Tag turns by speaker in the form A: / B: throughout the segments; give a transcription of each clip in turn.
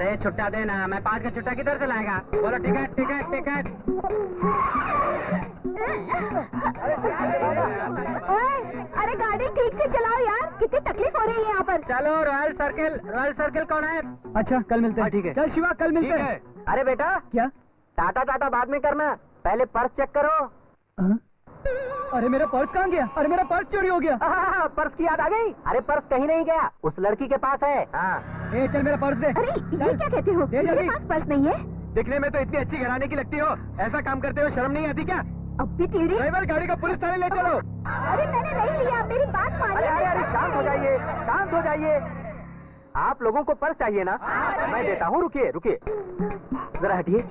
A: अरे छुट्टा देना, मैं 5 का छुट्टा किधर से लाएगा? बोलो टिकट टिकट टिकट।
B: अरे गाड़ी ठीक से चलाओ यार, कितनी तकलीफ हो रही है यहाँ पर।
A: चलो रॉयल सर्किल। रॉयल सर्किल कौन है?
C: अच्छा कल मिलते हैं।
A: ठीक है।
C: चल शिवा कल मिलते हैं।
A: अरे बेटा
C: क्या?
A: टाटा टाटा बाद में करना, पहले पर्स चेक करो।
C: हाँ? अरे मेरा पर्स कहाँ गया? अरे मेरा पर्स चोरी हो गया।
A: पर्स की याद आ गई? अरे पर्स कहीं नहीं गया, उस लड़की के पास है। हाँ।
C: ए चल मेरा पर्स दे।
B: अरे ये क्या कहते हो? मेरे पास पर्स नहीं है।
A: दिखने में तो इतनी अच्छी घराने की लगती हो, ऐसा काम करते हुए शर्म नहीं आती क्या?
B: अब भी तेरी।
A: ड्राइवर गाड़ी को पुलिस थाने ले चलो।
B: अरे मैंने नहीं लिया, मेरी बात मानिए।
A: अरे शांत हो जाइए, शांत हो जाइए। आप लोगों को पर्स चाहिए ना? मैं देता हूँ, रुकिए रुकिए, जरा हटिए।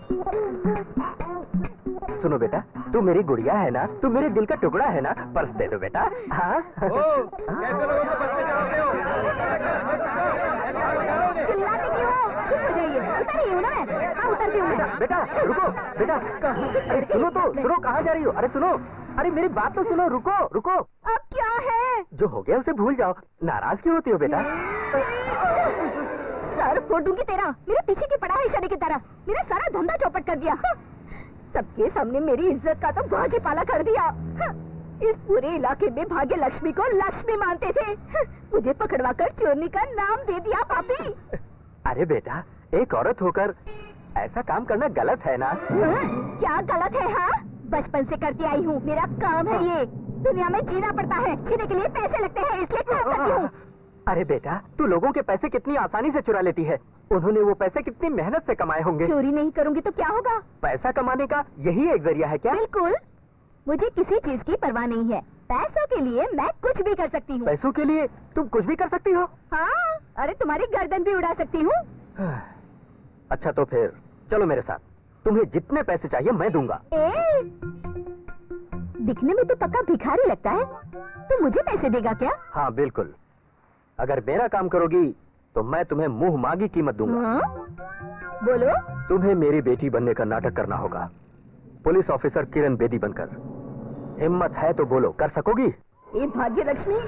A: सुनो बेटा, तू मेरी गुड़िया है ना, तू मेरे दिल का टुकड़ा है ना, पर्स दे दो बेटा। हाँ? कैसे लोगों को पर्स पे चढ़ाते हो?
B: चिल्लाते क्यों हो? चुप हो जाइए, उतर रही हूँ ना मैं। हाँ उतरती हूँ मैं।
A: बेटा रुको, बेटा अरे सुनो तो, सुनो कहाँ जा रही हो? अरे सुनो, अरे मेरी बात तो सुनो, रुको रुको।
B: अब क्या है?
A: जो हो गया उसे भूल जाओ, नाराज क्यों होती हो बेटा?
B: सर फोड़ दूंगी तेरा, मेरे पीछे की पड़ा है शनि की तरह, मेरा सारा धंधा चौपट कर दिया। सबके सामने मेरी इज्जत का तो बाजी पाला कर दिया। इस पूरे इलाके में भाग्य लक्ष्मी को लक्ष्मी मानते थे, मुझे पकड़वा कर चोरनी का नाम दे दिया पापी।
A: अरे बेटा, एक औरत होकर ऐसा काम करना गलत है ना?
B: क्या गलत है? हाँ बचपन से करती आई हूँ, मेरा काम है ये। दुनिया में जीना पड़ता है, जीने के लिए पैसे लगते हैं, इसलिए काम करती हूँ।
A: अरे बेटा, तू लोगों के पैसे कितनी आसानी से चुरा लेती है, उन्होंने वो पैसे कितनी मेहनत से कमाए होंगे।
B: चोरी नहीं करूँगी तो क्या होगा?
A: पैसा कमाने का यही एक जरिया है क्या?
B: बिल्कुल, मुझे किसी चीज की परवाह नहीं है। पैसों के लिए मैं कुछ भी कर सकती हूँ।
A: पैसों के लिए तुम कुछ भी कर सकती हो?
B: हाँ, अरे तुम्हारी गर्दन भी उड़ा सकती हूँ।
A: अच्छा तो फिर चलो मेरे साथ, तुम्हें जितने पैसे चाहिए मैं दूंगा।
B: दिखने में तो पक्का भिखारी लगता है, तो मुझे पैसे देगा क्या?
A: हाँ बिल्कुल, अगर मेरा काम करोगी तो मैं तुम्हें मुंह मांगी कीमत दूंगा।
B: हाँ? बोलो।
A: तुम्हें मेरी बेटी बनने का नाटक करना होगा, पुलिस ऑफिसर किरण बेदी बनकर। हिम्मत है तो बोलो, कर सकोगी?
B: ए भाग्य लक्ष्मी,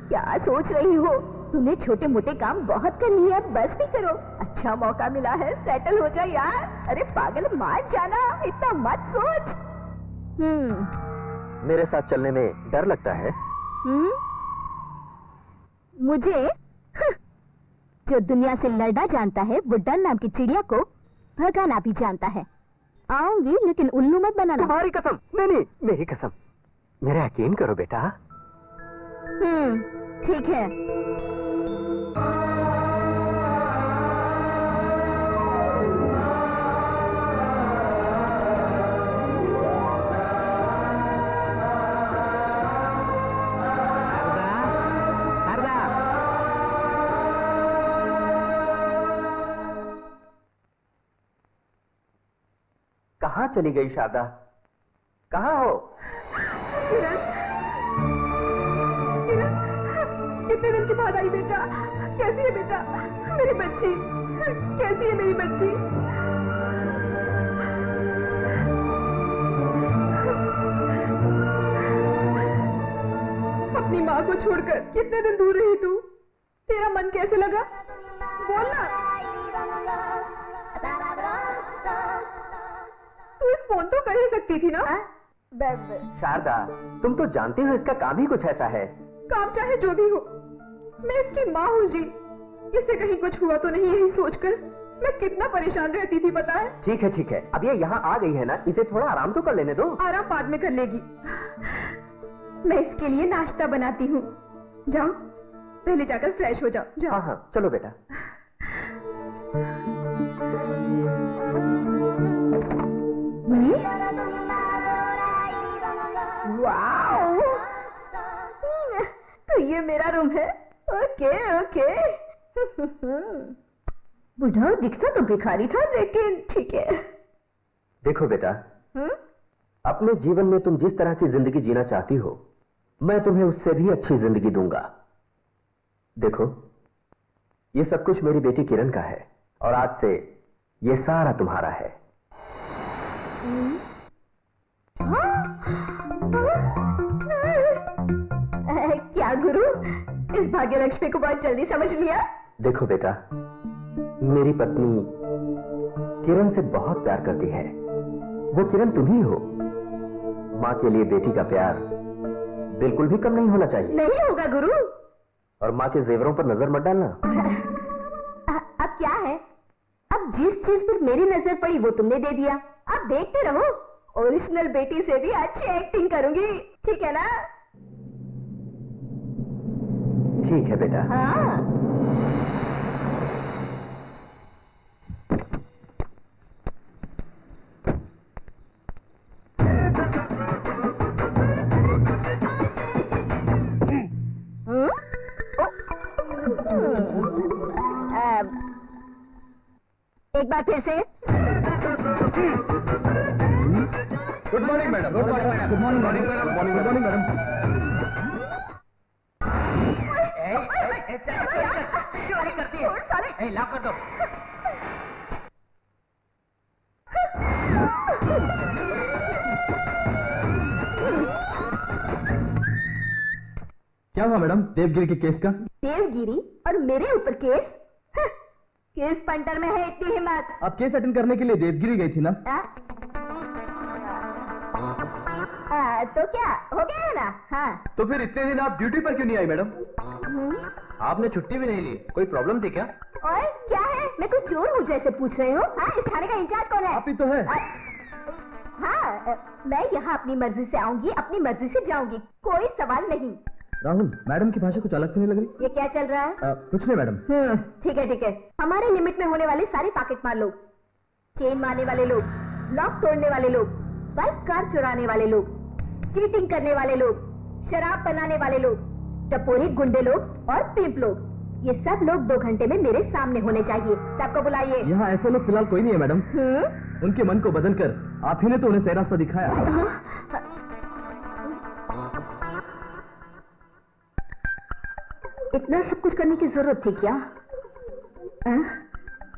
B: क्या सोच रही हो? तुमने छोटे मोटे काम बहुत कर लिए, अब बस भी करो। अच्छा मौका मिला है, सेटल हो जाए यार। अरे पागल मत जाना, इतना मत सोच।
A: मेरे साथ चलने में डर लगता है?
B: मुझे जो दुनिया से लड़ना जानता है, वो डर नाम की चिड़िया को भगाना भी जानता है। आऊंगी लेकिन उल्लू मत बनाना।
A: तुम्हारी कसम। नहीं, मेरी कसम, मेरा यकीन करो बेटा।
B: ठीक है।
A: कहाँ चली गई शारदा? कहाँ हो?
B: कितने दिन के बाद आई बेटा। कैसी है बेटा मेरी बच्ची? कैसी है मेरी बच्ची? अपनी माँ को छोड़कर कितने दिन दूर रही तू? तेरा मन कैसे लगा? बोलना। तू एक फोन तो कर ही सकती थी ना?
A: शारदा, तुम तो जानती हो इसका काम ही कुछ ऐसा है।
B: काम चाहे जो भी हो, मैं इसकी माँ हूँ जी। इसे कहीं कुछ हुआ तो नहीं, यही सोचकर मैं कितना परेशान रहती थी पता है?
A: ठीक है, अब ये यहाँ आ गई है ना, इसे थोड़ा आराम तो कर लेने दो।
B: आराम बाद में कर लेगी। मैं इसके लिए नाश्ता बनाती हूँ। जाओ, पहले जाकर फ्रेश हो जाओ। जाओ।
A: हाँ, चलो बेटा।
B: वाओ, तो ये मेरा रूम है। ओके। बुढ़ा दिखता तो भिखारी था, लेकिन ठीक है।
A: देखो बेटा, अपने जीवन में तुम जिस तरह की जिंदगी जीना चाहती हो, मैं तुम्हें उससे भी अच्छी जिंदगी दूंगा। देखो, ये सब कुछ मेरी बेटी किरण का है और आज से ये सारा तुम्हारा है। क्या गुरु, इस भाग्य लक्ष्मी को बहुत जल्दी समझ लिया? देखो बेटा, मेरी पत्नी किरण से बहुत प्यार करती है। वो किरण तुम ही हो। माँ के लिए बेटी का प्यार बिल्कुल भी कम नहीं होना चाहिए।
B: नहीं होगा गुरु।
A: और माँ के जेवरों पर नजर मत डालना।
B: अब क्या है, अब जिस चीज पर मेरी नजर पड़ी वो तुमने दे दिया। अब देखते रहो, ओरिजिनल बेटी से भी अच्छी एक्टिंग करूंगी, ठीक है ना?
A: ठीक है बेटा।
B: हाँ। एक बार फिर से।
C: Good morning madam. Good morning madam. Good morning madam. Morning good morning madam.
D: चोरी करती है। लॉक कर दो।
C: क्या हुआ मैडम देवगिरी के केस का?
B: देवगिरी और मेरे ऊपर केस? केस पंटर में है इतनी हिम्मत?
C: आप केस अटेंड करने के लिए देवगिरी गई थी ना?
B: तो क्या हो गया है ना? हाँ।
C: तो फिर इतने दिन आप ड्यूटी पर क्यों नहीं आई मैडम? आपने छुट्टी भी नहीं ली, कोई प्रॉब्लम थी क्या?
B: ओए क्या है, मैं कोई चोर हूँ जैसे पूछ रहे हो? हाँ, इस थाने का इंचार्ज कौन है?
C: आप ही तो है।
B: हाँ, मैं यहाँ अपनी मर्जी से आऊंगी, अपनी मर्जी से जाऊंगी, कोई सवाल नहीं।
C: राहुल, मैडम की भाषा कुछ अलग से नहीं लग रही?
B: ये क्या चल रहा है?
C: कुछ नहीं मैडम।
B: ठीक है ठीक है। हमारे लिमिट में होने वाले सारे पॉकेट मार लोग, चेन मारने वाले लोग, लॉक तोड़ने वाले लोग, बाइक कार चुराने वाले लोग, चीटिंग करने वाले लोग, शराब बनाने वाले लोग, टपोरी गुंडे लोग और पीप लोग, ये सब लोग 2 घंटे में मेरे सामने होने चाहिए। सबको बुलाइए।
C: यहाँ ऐसे लोग फिलहाल कोई नहीं है मैडम। उनके मन को बदलकर आप ही ने तो उन्हें सही रास्ता दिखाया।
B: इतना सब कुछ करने की जरूरत थी क्या?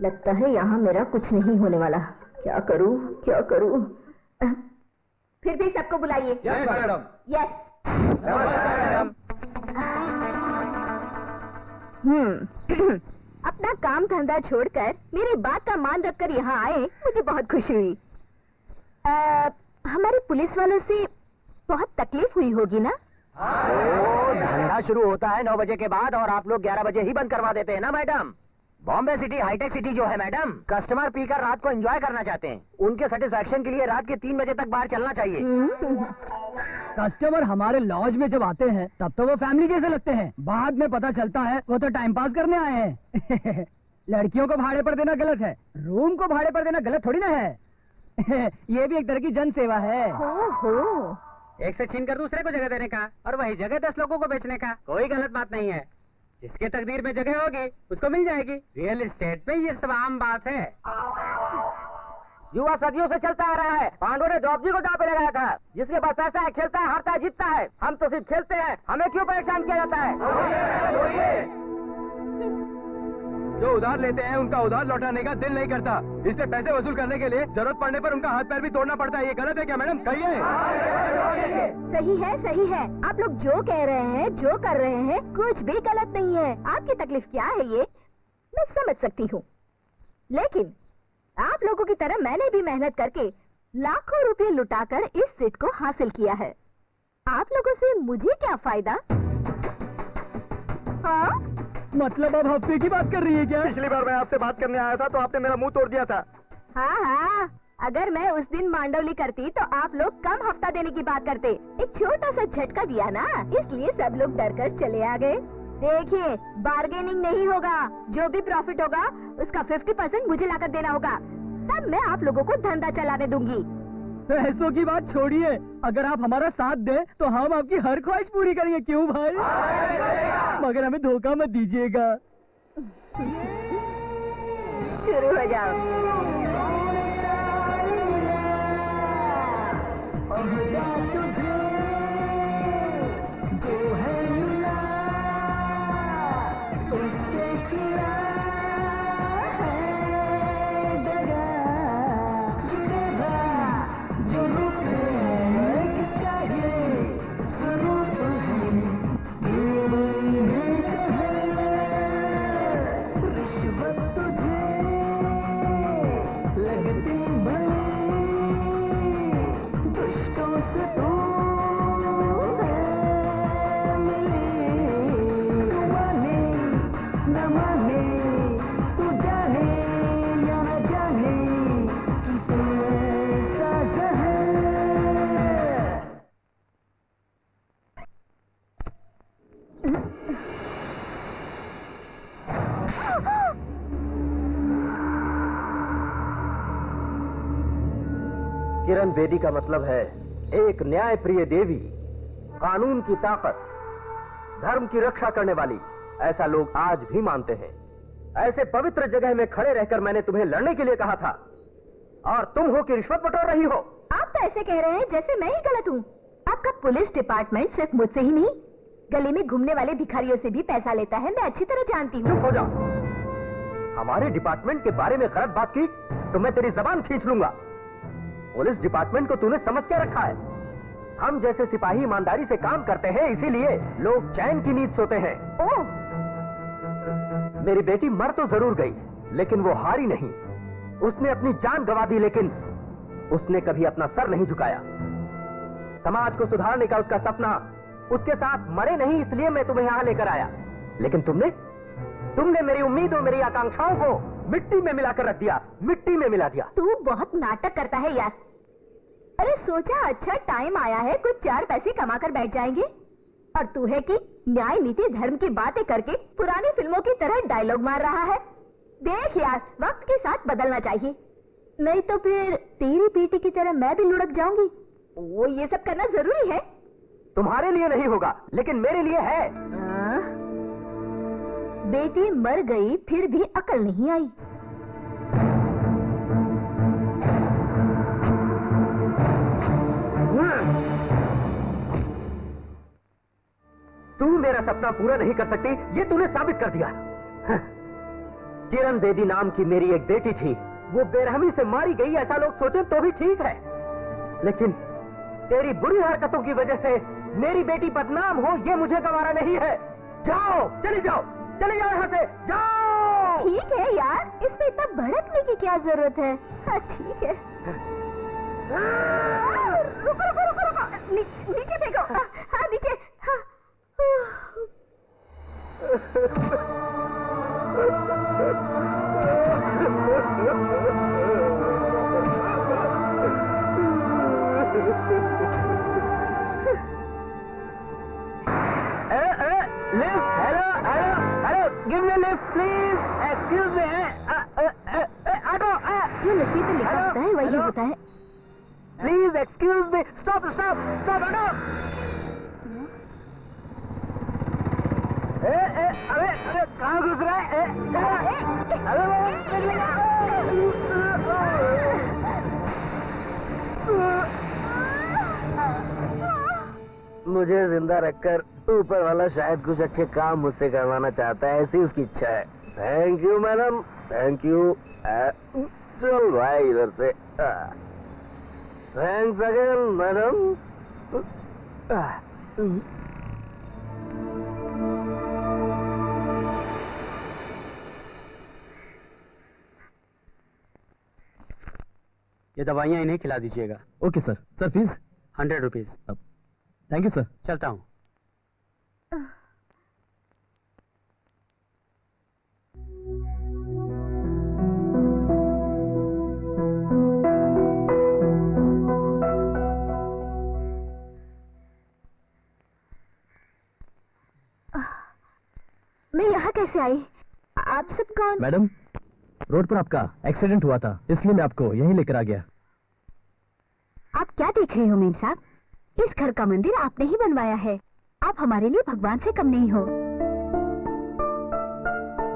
B: लगता है यहाँ मेरा कुछ नहीं होने वाला। क्या करूँ क्या करूँ? फिर भी सबको बुलाइए।
C: Yes madam.
B: यस। अपना काम धंधा छोड़कर मेरी बात का मान रखकर यहाँ आए, मुझे बहुत खुशी हुई। हमारे पुलिस वालों से बहुत तकलीफ हुई होगी ना?
D: धंधा शुरू होता है 9 बजे के बाद और आप लोग 11 बजे ही बंद करवा देते हैं ना madam. Bombay city hitech city जो है मैडम, कस्टमर पीकर रात को एंजॉय करना चाहते हैं। उनके सेटिस्फैक्शन के लिए रात के 3 बजे तक बाहर चलना चाहिए।
C: कस्टमर हमारे लॉज में जब आते हैं तब तो वो फैमिली जैसे लगते हैं, बाद में पता चलता है वो तो टाइम पास करने आए हैं। लड़कियों को भाड़े पर देना गलत है, रूम को भाड़े पर देना गलत थोड़ी ना है। ये भी एक तरह की जन सेवा है।
B: ओहो।
D: एक से छीन कर दूसरे को जगह देने का और वही जगह 10 लोगों को बेचने का कोई गलत बात नहीं है। जिसके तकदीर में जगह होगी उसको मिल जाएगी। रियल एस्टेट में ये सब आम बात है। युवा सदियों से चलता आ रहा है। पांडवों ने द्रौपदी को दांव पे लगाया था। जिसके पास पैसा है खेलता है, हारता है जीतता है। हम तो सिर्फ खेलते हैं, हमें क्यों परेशान किया जाता है?
C: जो उधार लेते हैं उनका उधार लौटाने का दिल नहीं करता, इसलिए पैसे वसूल करने के लिए जरूरत पड़ने पर उनका हाथ पैर भी तोड़ना पड़ता है। ये गलत है क्या मैडम? कहिए।
B: सही है सही है। आप लोग जो कह रहे हैं, जो कर रहे हैं, कुछ भी गलत नहीं है। आपकी तकलीफ क्या है ये मैं समझ सकती हूँ, लेकिन आप लोगों की तरह मैंने भी मेहनत करके लाखों रुपए लुटाकर इस सीट को हासिल किया है। आप लोगों से मुझे क्या फायदा? हाँ?
C: मतलब आप हफ्ते की बात कर रही है क्या?
A: पिछली बार मैं आपसे बात करने आया था तो आपने मेरा मुंह तोड़ दिया था।
B: हाँ हाँ, अगर मैं उस दिन मांडवली करती तो आप लोग कम हफ्ता देने की बात करते। एक छोटा सा झटका दिया ना, इसलिए सब लोग डर कर चले आ गए। देखिए, बार्गेनिंग नहीं होगा। जो भी प्रॉफिट होगा उसका 50% मुझे लाकर देना होगा, तब मैं आप लोगों को धंधा चलाने दूंगी।
C: पैसों की बात छोड़िए, अगर आप हमारा साथ दें तो हम आपकी हर ख्वाहिश पूरी करेंगे। क्यों भाई? मगर हमें धोखा मत दीजिएगा।
B: शुरू हो जाओ।
A: किरण बेदी का मतलब है एक न्याय प्रिय देवी, कानून की ताकत, धर्म की रक्षा करने वाली। ऐसा लोग आज भी मानते हैं। ऐसे पवित्र जगह में खड़े रहकर मैंने तुम्हें लड़ने के लिए कहा था, और तुम हो कि रिश्वत बटोर रही हो।
B: आप तो ऐसे कह रहे हैं जैसे मैं ही गलत हूँ। आपका पुलिस डिपार्टमेंट सिर्फ मुझसे ही नहीं, गली में घूमने वाले भिखारियों से भी पैसा लेता है, मैं अच्छी तरह जानती हूँ।
A: चुप हो जाओ। हमारे डिपार्टमेंट के बारे में गलत बात की तो मैं तेरी जबान खींच लूंगा। पुलिस डिपार्टमेंट को तूने समझ के रखा है। हम जैसे सिपाही ईमानदारी से काम करते हैं, इसीलिए लोग चैन की नींद सोते हैं।
B: ओह,
A: मेरी बेटी मर तो जरूर गई, लेकिन वो हारी नहीं। उसने अपनी जान गंवा दी, लेकिन उसने कभी अपना सर नहीं झुकाया। समाज को सुधारने का उसका सपना उसके साथ मरे नहीं, इसलिए मैं तुम्हें यहां लेकर आया। लेकिन तुमने मेरी उम्मीदों, मेरी आकांक्षाओं को मिट्टी में मिलाकर रख दिया, मिट्टी में मिला दिया।
B: तू बहुत नाटक करता है यार। अरे सोचा अच्छा टाइम आया है, कुछ 4 पैसे कमा कर बैठ जाएंगे, और तू है कि न्याय नीति धर्म की बातें करके पुरानी फिल्मों की तरह डायलॉग मार रहा है। देख यार, वक्त के साथ बदलना चाहिए, नहीं तो फिर तेरी बेटी की तरह मैं भी लुढ़क जाऊंगी। वो ये सब करना जरूरी है।
A: तुम्हारे लिए नहीं होगा, लेकिन मेरे लिए है।
B: बेटी मर गई फिर भी अकल नहीं आई।
A: तू मेरा सपना पूरा नहीं कर सकती, ये तूने साबित कर दिया। किरण बेदी नाम की मेरी एक बेटी थी, वो बेरहमी से मारी गई, ऐसा लोग सोचे तो भी ठीक है, लेकिन तेरी बुरी हरकतों की वजह से मेरी बेटी बदनाम हो, ये मुझे गवारा नहीं है। जाओ, चले जाओ यहाँ से, जाओ।
B: ठीक है यार, इसमें इतना भड़कने की क्या जरूरत है। हाँ ठीक है। रुको, नीचे फेंको। हाँ नीचे। हाँ।
A: Lift, hello, give me lift please, excuse me. Auto,
B: जो नसीब में लिखा होता है वही होता है।
A: Please excuse me, stop auto. अरे कहाँ घुस रहा है? मुझे जिंदा रखकर ऊपर वाला शायद कुछ अच्छे काम मुझसे करवाना चाहता है, ऐसी उसकी इच्छा है। Thank you madam, thank you. चल भाई इधर से। Thanks again madam.
E: ये दवाइयाँ इन्हें खिला दीजिएगा।
C: Okay sir. Sir fees?
E: 100 rupees.
C: Thank you sir.
E: चलता हूँ।
B: मैं यहाँ कैसे आई? आप सब कौन?
C: मैडम, रोड पर आपका एक्सीडेंट हुआ था, इसलिए मैं आपको यहीं लेकर आ गया।
B: आप क्या देख रहे हो मेम साहब? इस घर का मंदिर आपने ही बनवाया है, आप हमारे लिए भगवान से कम नहीं हो।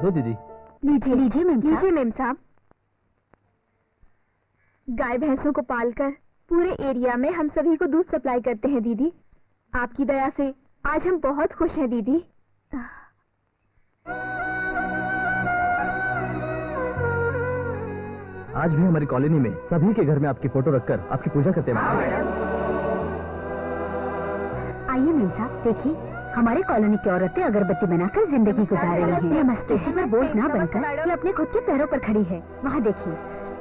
C: दो दीदी।
B: लीजिए मेम साहब। गाय भैंसों को पालकर पूरे एरिया में हम सभी को दूध सप्लाई करते हैं दीदी। आपकी दया से आज हम बहुत खुश हैं दीदी।
C: आज भी हमारी कॉलोनी में सभी के घर में आपकी फोटो रखकर आपकी पूजा करते हैं।
B: आइए मेम साहब, देखिए हमारे कॉलोनी की औरतें अगरबत्ती बनाकर जिंदगी गुजार रही हैं। नमस्ते। किसी पर बोझ ना बनकर ये अपने खुद के पैरों पर खड़ी है। वहाँ देखिए,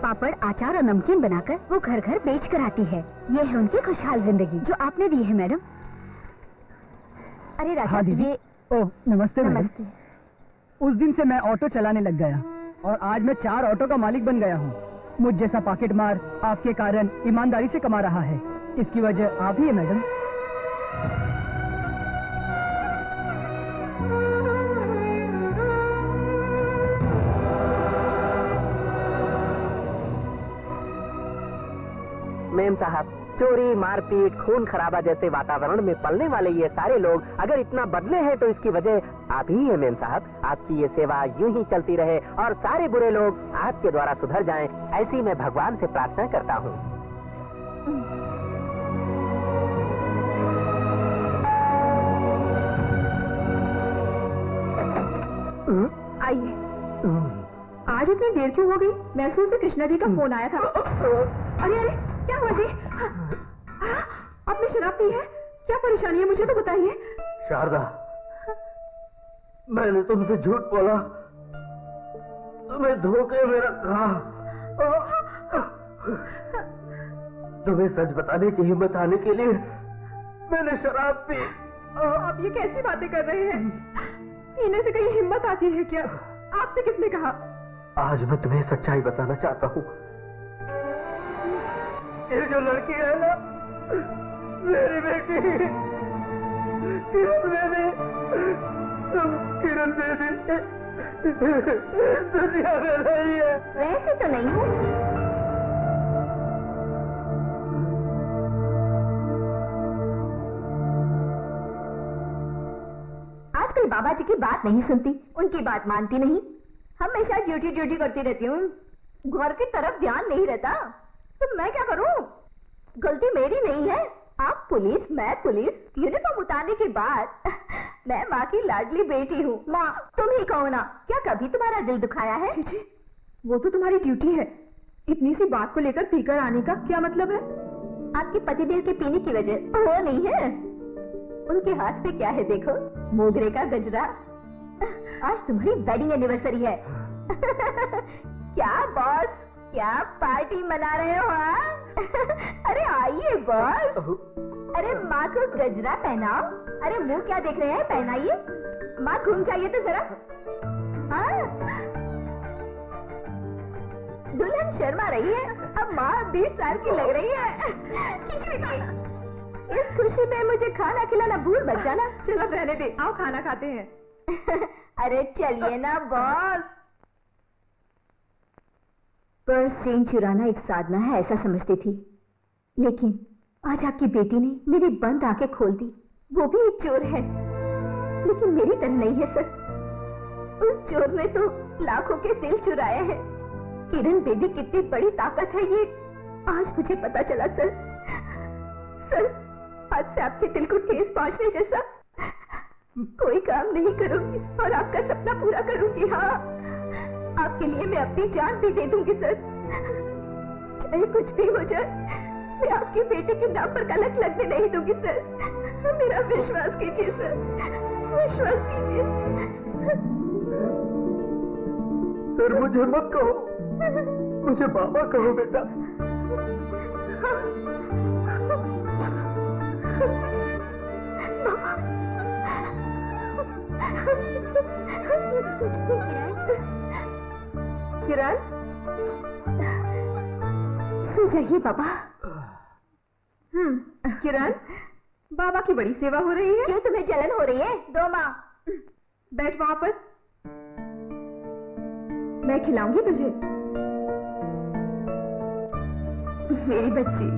B: पापड़, अचार और नमकीन बनाकर वो घर घर बेच कर आती है। ये है उनकी खुशहाल जिंदगी जो आपने दी है मैडम। अरे राजा, ये
C: ओह नमस्ते मैडम।
B: नमस्ते।
C: उस दिन से मैं ऑटो चलाने लग गया और आज मैं 4 ऑटो का मालिक बन गया हूँ। मुझ जैसा पॉकेट मार आपके कारण ईमानदारी से कमा रहा है, इसकी वजह आप ही है मैडम।
D: मेम साहब, चोरी, मारपीट, खून खराबा जैसे वातावरण में पलने वाले ये सारे लोग अगर इतना बदले हैं तो इसकी वजह आप ही है मेम साहब। आपकी ये सेवा यूं ही चलती रहे और सारे बुरे लोग आपके द्वारा सुधर जाएं, ऐसी मैं भगवान से प्रार्थना करता हूँ।
B: आइए। आज इतनी देर क्यों हो गई? मैसूर से कृष्णा जी का फोन आया था। अरे अरे, क्या हुआ जी? आपने शराब पी है? क्या परेशानी है, मुझे तो बताइए।
A: शारदा, मैंने तुमसे झूठ बोला, तुम्हें धोखे में रखा। तुम्हें सच बताने की हिम्मत आने के लिए मैंने शराब पी।
B: आप ये कैसी बातें कर रहे हैं? पीने से कहीं हिम्मत आती है क्या? आपसे किसने कहा?
A: आज मैं तुम्हें सच्चाई बताना चाहता हूँ। ये जो लड़की है ना, मेरी बेटी किरण बेबी दुनिया में नहीं है।
B: वैसे तो नहीं हूँ। आजकल बाबा जी की बात नहीं सुनती, उनकी बात मानती नहीं। हमेशा ड्यूटी करती रहती हूँ, घर की तरफ ध्यान नहीं रहता। तो मैं क्या करूँ? गलती मेरी नहीं है। आप पुलिस, मैं पुलिस, यूनिफॉर्म उतारने के बाद मैं माँ की लाडली बेटी हूँ। माँ, तुम ही कहो ना, क्या कभी तुम्हारा दिल दुखाया है? जी, वो तो तुम्हारी ड्यूटी है। इतनी सी बात को लेकर पीकर आने का क्या मतलब है? आपके पतिदेव के पीने की वजह वो नहीं है। उनके हाथ पे क्या है देखो, मोगरे का गजरा। आज तुम्हारी वेडिंग एनिवर्सरी है। क्या बॉस, क्या पार्टी मना रहे हो? अरे आइए बॉस। अरे माँ को गजरा पहनाओ। अरे मुंह क्या देख रहे हैं, पहनाइए। माँ घूम जाइए तो जरा। दुल्हन शर्मा रही है, अब माँ 20 साल की लग रही है। इस खुशी में मुझे खाना खिलाना भूल मत जाना। चलो रहने दे, आओ खाना खाते हैं। अरे चलिए ना बॉस। पर्स चेन चुराना एक साधना है ऐसा समझती थी, लेकिन आज आपकी बेटी ने मेरी बंद आंखें खोल दी। वो भी एक चोर है, लेकिन मेरी तरह नहीं है सर। उस चोर ने तो लाखों के दिल चुराए हैं। किरण बेबी कितनी बड़ी ताकत है ये आज मुझे पता चला सर। सर, आज से आपके दिल को ठेस पहुंचने जैसा कोई काम नहीं करूंगी और आपका सपना पूरा करूंगी। हाँ, आपके लिए मैं अपनी जान भी दे दूंगी सर। चाहे कुछ भी हो जाए, मैं आपकी बेटी के नाम पर कलंक लगने नहीं दूंगी सर। मेरा विश्वास कीजिए सर, विश्वास कीजिए।
A: सर, मुझे मत कहो, मुझे बाबा कहो बेटा।
B: किरण, सो जाइए बाबा। किरण, बाबा की बड़ी सेवा हो रही है। क्यों, तुम्हें जलन हो रही है? दो माँ। बैठ वहां पर, मैं खिलाऊंगी तुझे। मेरी बच्ची।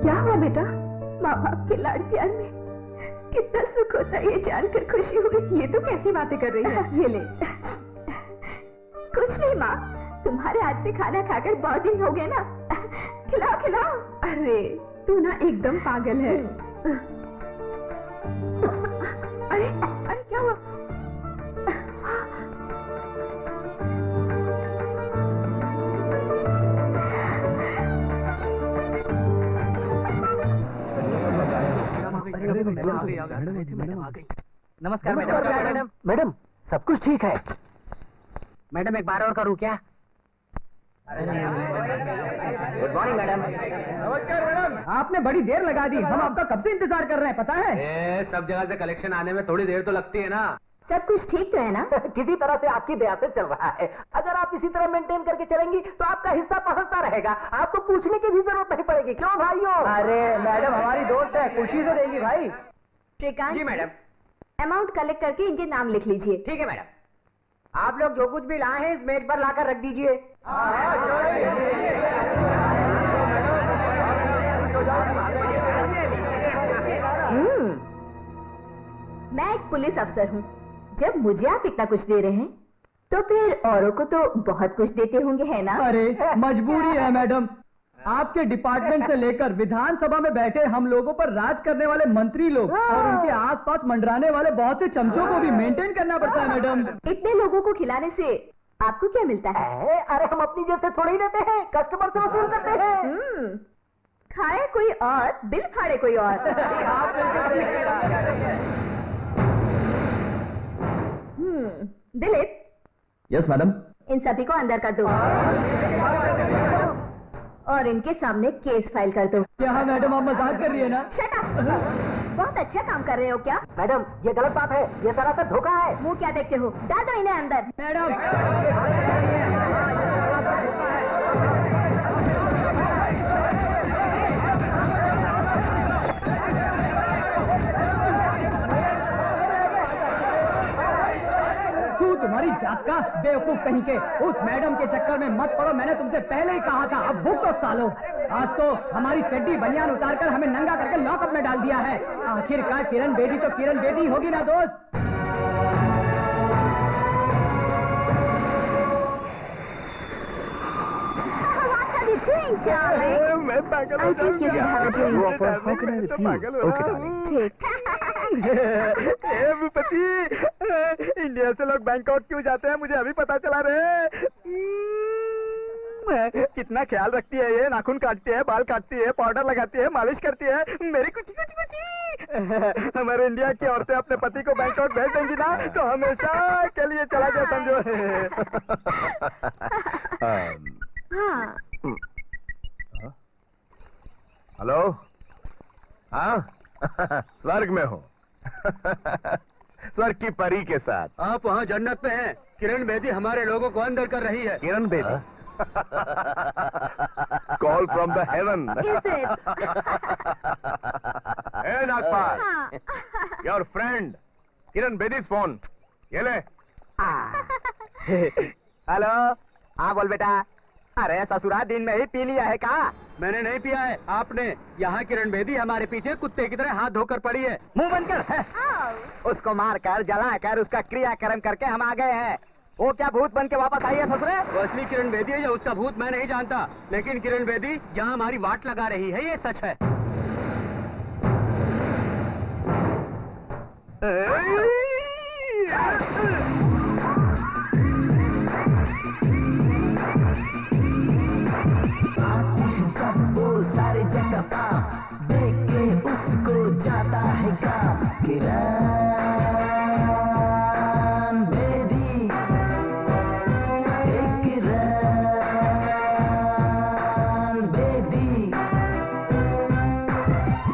B: क्या हुआ बेटा? माँ बाप के लाड प्यार में कितना सुख होता है ये जानकर खुशी हुई। ये तो कैसी बातें कर रही है? ये ले। कुछ नहीं माँ, तुम्हारे हाथ से खाना खाकर बहुत दिन हो गए ना। खिलाओ खिलाओ। अरे तू ना एकदम पागल है। अरे अरे क्या हुआ?
D: नमस्कार मैडम। मैडम, सब कुछ ठीक है। मैडम, एक बार और करूं क्या? Good morning madam.
C: नमस्कार मैडम। आपने बड़ी देर लगा दी, हम आपका कब से इंतजार कर रहे हैं पता है।
E: सब जगह से कलेक्शन आने में थोड़ी देर तो लगती है ना।
B: सब कुछ ठीक तो है ना?
D: किसी तरह से आपकी दया से चल रहा है। अगर आप इसी तरह मेंटेन करके चलेंगी तो आपका हिस्सा पहुंचता रहेगा, आपको पूछने की भी जरूरत नहीं पड़ेगी। क्यों भाइयों?
C: अरे मैडम, हमारी दोस्त है, खुशी से देंगी भाई।
B: श्रीकांत
D: जी मैडम।
B: अमाउंट कलेक्ट करके इनके नाम लिख लीजिए।
D: ठीक है मैडम। आप लोग जो कुछ भी लाए हैं इस मेज पर लाकर रख दीजिए।
B: मैं एक पुलिस अफसर हूँ। जब मुझे आप इतना कुछ दे रहे हैं, तो फिर औरों को तो बहुत कुछ देते होंगे, है ना?
C: अरे मजबूरी है मैडम। आपके डिपार्टमेंट से लेकर विधानसभा में बैठे हम लोगों पर राज करने वाले मंत्री लोग और उनके आसपास मंडराने वाले बहुत से चमचों को भी मेंटेन करना पड़ता है मैडम।
B: इतने लोगों को खिलाने से आपको क्या मिलता है?
D: अरे हम अपनी जेब से थोड़ी ही देते हैं, कस्टमर से वसूल करते हैं।
B: खाए कोई और, बिल फाड़े कोई और। Dilip,
A: yes madam.
B: इन सभी को अंदर कर दो और इनके सामने केस फाइल कर दो।
C: क्या मैडम आप मजाक कर रही है ना?
B: Shut up! बहुत अच्छा काम कर रहे हो क्या?
D: मैडम ये गलत बात है, ये सरासर धोखा है।
B: मुंह क्या देखते हो? डाल दो इन्हें अंदर।
C: मैडम तुम्हारी जात का बेवकूफ कहीं के, उस मैडम के चक्कर में मत पड़ो। मैंने तुमसे पहले ही कहा था। अब भूख तो सालो, आज तो हमारी चड्डी बनियान उतारकर हमें नंगा करके लॉकअप में डाल दिया है। आखिरकार किरण बेदी तो किरण बेदी होगी ना दोस्त।
A: मैं पागल हो
F: भूपति, इंडिया से लोग बैंकॉक क्यों जाते हैं मुझे अभी पता चला रे। कितना ख्याल रखती है ये, नाखून काटती है, बाल काटती है, पाउडर लगाती है, मालिश करती है, मेरी कुछ हमारे इंडिया की औरतें अपने पति को बैंकॉक भेज देंगी ना तो हमेशा के लिए चला गया समझो।
A: हेलो, हाँ स्वर्ग में हो। स्वर्ग की परी के साथ।
E: आप वहाँ जन्नत में हैं। किरण बेदी हमारे लोगों को अंदर कर रही है।
A: Kiran Bedi, call from the heaven. ए Nagpal, your friend Kiran Bedi's phone, ये ले।
F: हेलो, हाँ बोल बेटा। अरे ससुरा दिन में ही पी लिया है का?
E: मैंने नहीं पिया है, आपने। यहाँ किरण बेदी हमारे पीछे कुत्ते की तरह हाथ धोकर पड़ी है।
F: मुंह बंद कर। उसको मारकर जलाकर उसका क्रियाक्रम करके हम आ गए हैं। वो क्या भूत बन के वापस आई है ससुरे?
E: वो असली किरण बेदी है या उसका भूत मैं नहीं जानता, लेकिन किरण बेदी जहाँ हमारी वाट लगा रही है ये सच है।
G: सारे जगह पाप देख के उसको जाता है काम। किरण बेदी, किरण बेदी,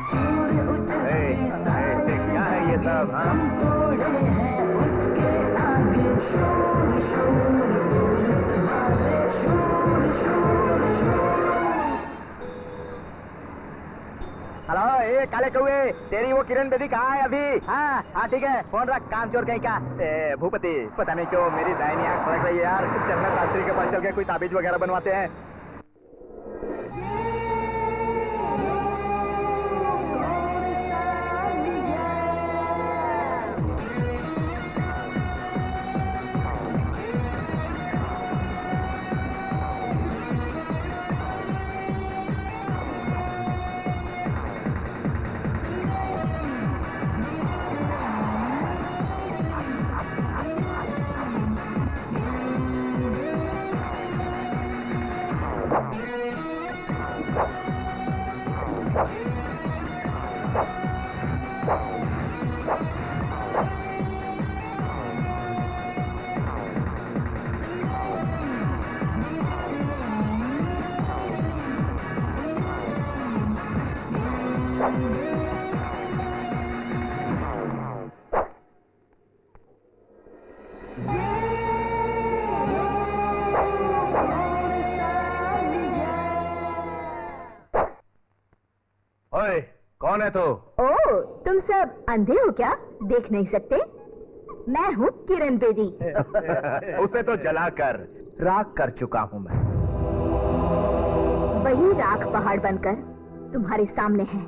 G: चूर उचलती
A: क्या है ये सब?
G: तोड़े हैं उसके आगे शोर शोर, पुलिस वाले शोर शोर शोर।
F: हेलो, ए काले कौए, तेरी वो किरण बेदी कहाँ है अभी? हाँ हाँ ठीक है, फोन रख, काम चोर कहीं का। भूपति, पता नहीं क्यों मेरी दाहिनी आंख फड़क रही है यार। चलना शास्त्री के पास चल के कोई ताबीज वगैरह बनवाते हैं।
A: ओए, कौन है तू?
B: ओह, तुम सब अंधे हो क्या? देख नहीं सकते? मैं हूँ किरण बेदी।
A: उसे तो जलाकर
F: राख कर चुका हूँ मैं।
B: वही राख पहाड़ बनकर तुम्हारे सामने है।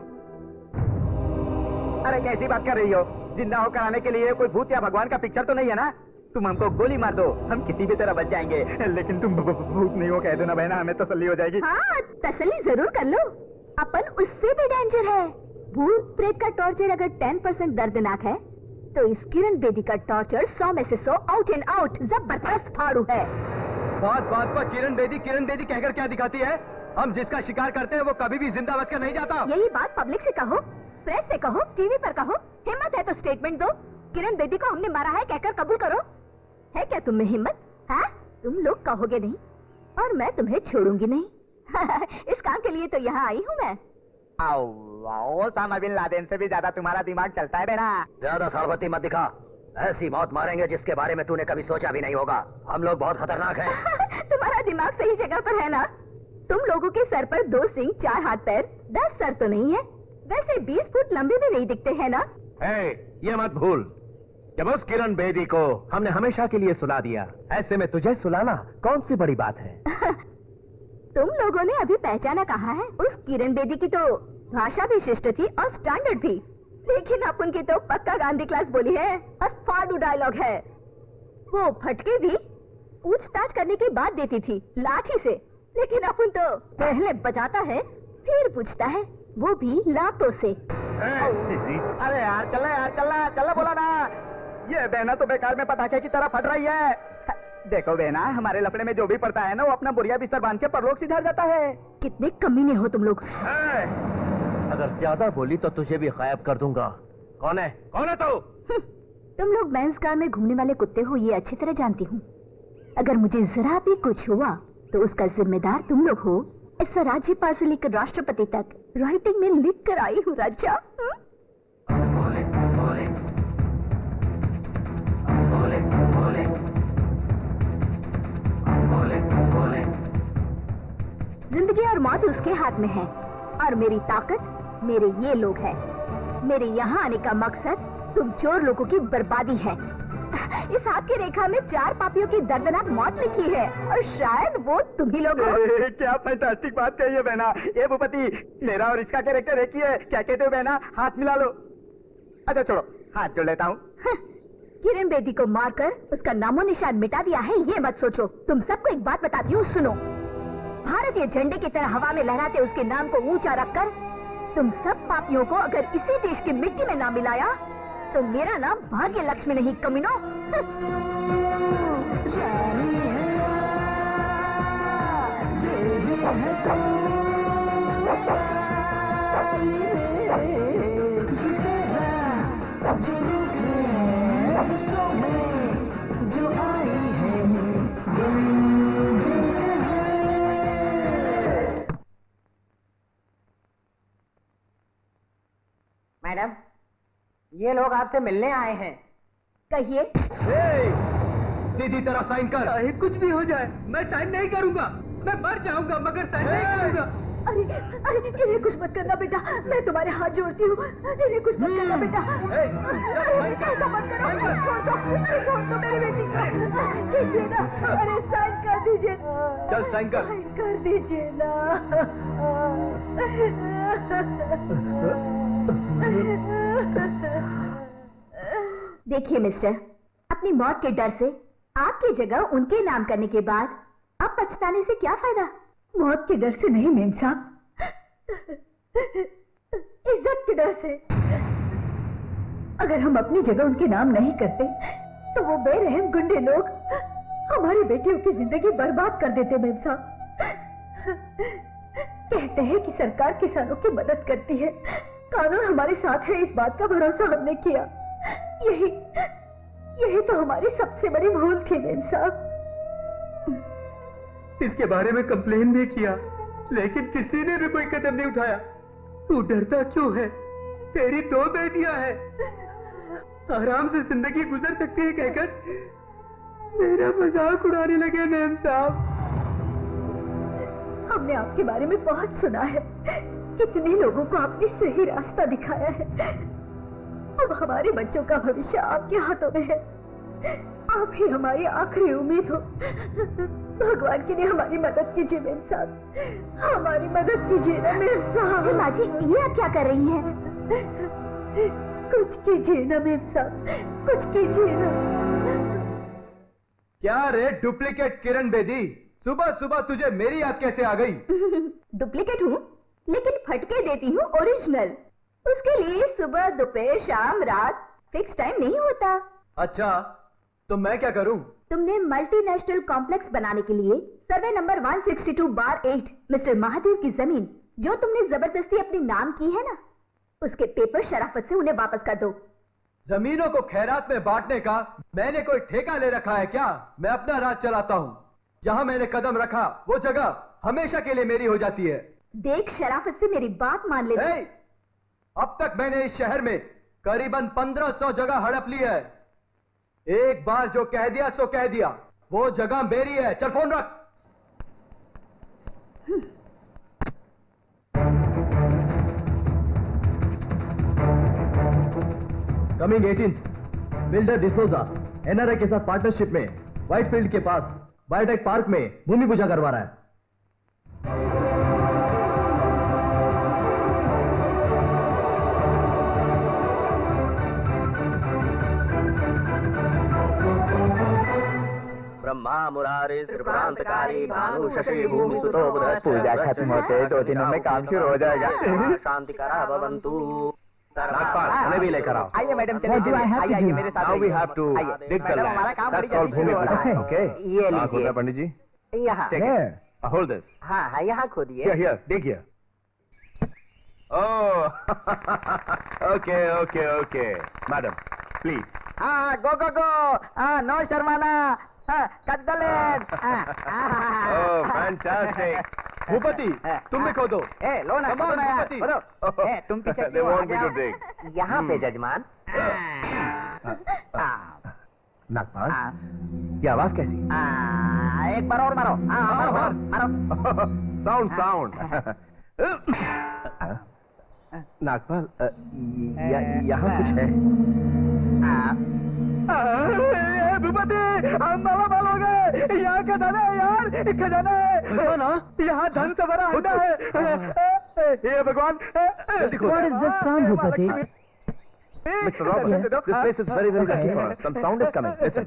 F: अरे कैसी बात कर रही हो? जिंदा होकर आने के लिए कोई भूत या भगवान का पिक्चर तो नहीं है ना? तुम हमको गोली मार दो, हम किसी भी तरह बच जाएंगे। लेकिन तुम भूत नहीं हो कह दो ना बहना, हमें तसल्ली हो जाएगी।
B: हाँ, तसल्ली जरूर कर लो। अपन उससे भी डेंजर है। भूत प्रेत का टॉर्चर अगर 10% दर्दनाक है, तो इस किरण बेदी का टॉर्चर 100 में से 100 आउट एंड आउट जबरदस्त फाड़ू है।
E: बात बात पर किरण बेदी कहकर क्या दिखाती है? हम जिसका शिकार करते हैं वो कभी भी जिंदा बचकर नहीं जाता।
B: यही बात पब्लिक से कहो, प्रेस से कहो, टीवी पर कहो। हिम्मत है तो स्टेटमेंट दो। किरण बेदी को हमने मारा है कहकर कबूल करो। है क्या तुम में हिम्मत? हाँ, तुम लोग कहोगे नहीं और मैं तुम्हें छोड़ूंगी नहीं। इस काम के लिए तो यहाँ आई हूँ मैं।
F: आओ ओसामा बिन लादेन से भी ज्यादा तुम्हारा दिमाग चलता है बेटा।
D: ज्यादा साड़बत्ती मत दिखा। ऐसी मौत मारेंगे जिसके बारे में तूने कभी सोचा भी नहीं होगा। हम लोग बहुत खतरनाक हैं।
B: तुम्हारा दिमाग सही जगह पर है ना? तुम लोगों के सर पर 2 सिंह, 4 हाथ पैर, 10 सर तो नहीं है। वैसे 20 फुट लंबे भी नहीं दिखते हैं ना?
F: ये मत भूल, जब उस किरण बेदी को हमने हमेशा के लिए सुला दिया, ऐसे में तुझे सुलाना कौन सी बड़ी बात है?
B: तुम लोगों ने अभी पहचाना कहा है? उस किरण बेदी की तो भाषा भी शिष्ट थी और स्टैंडर्ड भी, लेकिन अपन की तो पक्का गांधी क्लास बोली है और फाड़ू डायलॉग है। वो फटके भी पूछताछ करने के बाद देती थी लाठी से, लेकिन अपन तो पहले बजाता है फिर पूछता है, वो भी लातों से।
F: अरे यार चलना बोला ना। ये बहना तो बेकार में पटाखे की तरह फट रही है। देखो बहना, हमारे लफड़े में जो भी पड़ता है ना, वो अपना बुरिया बिस्तर बांध के परलोक सिधार जाता है।
B: कितने कमीने हो तुम लोग।
F: अगर ज्यादा बोली तो तुझे भी गायब कर दूंगा। कौन है तू?
B: तुम लोग मेंस कार में घूमने वाले कुत्ते हो, ये अच्छी तरह जानती हूँ। अगर मुझे जरा भी कुछ हुआ तो उसका जिम्मेदार तुम लोग हो। ऐसा राज्यपाल से लेकर राष्ट्रपति तक राइटिंग में लिख कर आई हूँ राजा। जिंदगी और मौत उसके हाथ में है और मेरी ताकत मेरे ये लोग है। मेरे यहाँ आने का मकसद तुम चोर लोगों की बर्बादी है। इस हाथ की रेखा में 4 पापियों की दर्दनाक मौत लिखी है और शायद वो तुम ही लोग हो।
F: क्या फैंटास्टिक बात कही है बहना। ये भूपति, मेरा और इसका कैरेक्टर एक ही है। क्या कहते हो बहना? हाथ मिला लो। अच्छा छोड़ो, हाथ जोड़ लेता हूँ।
B: किरण बेदी को मारकर उसका नामो निशान मिटा दिया है, ये मत सोचो। तुम सबको एक बात बताती हूँ, सुनो। भारतीय झंडे की तरह हवा में लहराते उसके नाम को ऊंचा रखकर तुम सब पापियों को अगर इसी देश की मिट्टी में ना मिलाया तो मेरा नाम भाग्य लक्ष्मी नहीं, कमीनों।
D: मैडम, ये लोग आपसे मिलने आए हैं।
B: कहिए।
E: सीधी तरह साइन कर। चाहे कुछ भी हो जाए मैं साइन नहीं करूंगा। मैं मर जाऊंगा मगर साइन नहीं करूंगा।
B: अरे इन्हें कुछ मत करना बेटा, मैं तुम्हारे हाथ जोड़ती हूँ। इन्हें कुछ मत करना बेटा। ऐसा मत करो, छोड़ दो मेरी बेटी को। कीजिए ना, अरे साइन कर दीजिए।
E: चल साइन कर।
B: साइन कर दीजिए ना। देखिए मिस्टर, अपनी मौत के डर से आपकी जगह उनके नाम करने के बाद अब पछताने से क्या फायदा? मौत के डर से नहीं मेम साहब, इज्जत के डर से। अगर हम अपनी जगह उनके नाम नहीं करते तो वो बेरहम गुंडे लोग हमारी बेटियों की जिंदगी बर्बाद कर देते मेम साहब। कहते हैं कि सरकार किसानों की मदद करती है, कानून हमारे साथ है, इस बात का भरोसा हमने किया। यही तो हमारी सबसे बड़ी भूल थी मेम साहब।
E: इसके बारे में कंप्लेन भी किया लेकिन किसी ने भी कोई कदम नहीं उठाया। तू डरता क्यों है? तेरी 2 बेटियां हैं, आराम से जिंदगी गुजर सकती है कहकर मेरा मजाक उड़ाने लगे मेम साहब।
B: हमने आपके बारे में बहुत सुना है, कितने लोगों को आपने सही रास्ता दिखाया है। अब हमारे बच्चों का भविष्य आपके हाथों में है। आप ही हमारी आखिरी उम्मीद हो। भगवान के लिए हमारी मदद कीजिए मेम साहब, हमारी मदद कीजिए ना मेम साहब। माँ जी, ये आप क्या कर रही हैं? कुछ कीजिए ना मेम साहब, कुछ कीजिए ना।
F: क्या रे डुप्लीकेट किरण बेदी, सुबह सुबह तुझे मेरी याद कैसे आ गई?
B: डुप्लीकेट हूँ लेकिन फटके देती हूँ ओरिजिनल। उसके लिए सुबह दोपहर शाम रात फिक्स टाइम नहीं होता।
F: अच्छा, तो मैं क्या करूं?
B: तुमने मल्टीनेशनल कॉम्प्लेक्स बनाने के लिए सर्वे नंबर 162/8 मिस्टर महादेव की जमीन जो तुमने जबरदस्ती अपने नाम की है ना, उसके पेपर शराफत से उन्हें वापस कर दो।
F: जमीनों को खैरात में बांटने का मैंने कोई ठेका ले रखा है क्या? मैं अपना राज चलाता हूँ। जहाँ मैंने कदम रखा वो जगह हमेशा के लिए मेरी हो जाती है।
B: देख, शराफत से मेरी बात मान ले।
F: अब तक मैंने इस शहर में करीबन 1500 जगह हड़प ली है। एक बार जो कह दिया सो कह दिया, वो जगह मेरी है। चल फोन रख। कमिंग 18 बिल्डर डिसोजा एनआरआई के साथ पार्टनरशिप में व्हाइटफील्ड के पास बायोटेक पार्क में भूमि पूजा करवा रहा है।
A: ब्रह्मा मुरारी त्रिपुरांतकारी भानु शशि भूमि सुतो बुध।
F: पूजा खत्म होते 2 दिनों में काम शुरू हो जाएगा।
A: शांति करा भवन्तु। हमें भी लेकर आओ।
D: आइए मैडम,
C: आइए
D: मेरे साथ।
F: Now we have to dig the land.
D: हमारा काम
F: That's called Bhumi Puja. Okay?
D: ये लीजिए।
F: पंडित जी.
D: यहाँ।
F: Take it. Hold this.
D: हाँ हाँ, यहाँ खोदिए।
F: Here, dig here. Oh, okay. Madam, please.
D: हाँ, go. हाँ, no शर्माना। हाँ, cut the land।
F: Oh, fantastic. Bhupathi, तुम भी खोदो।
D: लो ना,
F: Come on, भूपति.
D: तुम पीछे
F: They want me to dig.
D: यहाँ पे जजमान।
F: नागपाल, ये आवाज कैसी?
D: एक बार और मारो। मारो।
F: Sound. नागपाल, यहाँ कुछ है? भूपति, हम मालामाल हो गए। यहाँ खजाना है यार, खजाना है। यहाँ धन से भरा अंडा है। हे भगवान।
C: What is this sound, Bhupati?
F: Mr. Robert, this place is very lucky for us. Some sound is coming. Listen.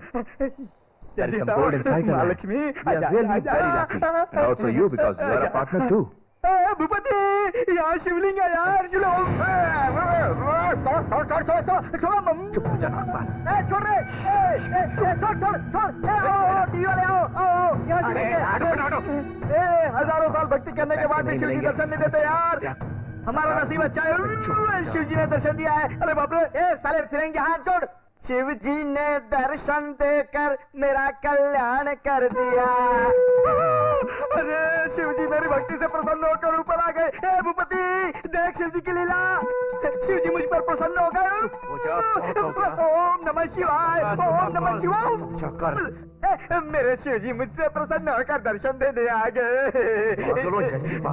F: There is some gold inside the land. We are really very lucky. And also you, because you are a partner too. Bhupathi, यहाँ शिवलिंग है यार।
D: छोड़।
F: चुप हो जा नागपाल।
D: छोड़ रे। छोड़। टीवी वाले आओ। यहाँ
F: हजारों साल भक्ति करने के बाद भी शिव जी दर्शन नहीं देते यार। हमारा नसीब अच्छा है, शिव जी ने दर्शन दिया है। अरे बाप रे,
D: साले फिरेंगे, हाथ छोड़। शिव जी ने दर्शन देकर मेरा कल्याण कर दिया।
F: अरे शिव जी मेरी भक्ति से प्रसन्न होकर ऊपर आ गए। हे भूपति, देख शिव जी की लीला। शिव जी मुझ पर प्रसन्न हो गए। ओम नमः शिवाय, ओम नमः शिवाय। मेरे शिव जी मुझसे प्रसन्न होकर दर्शन देने आ गए।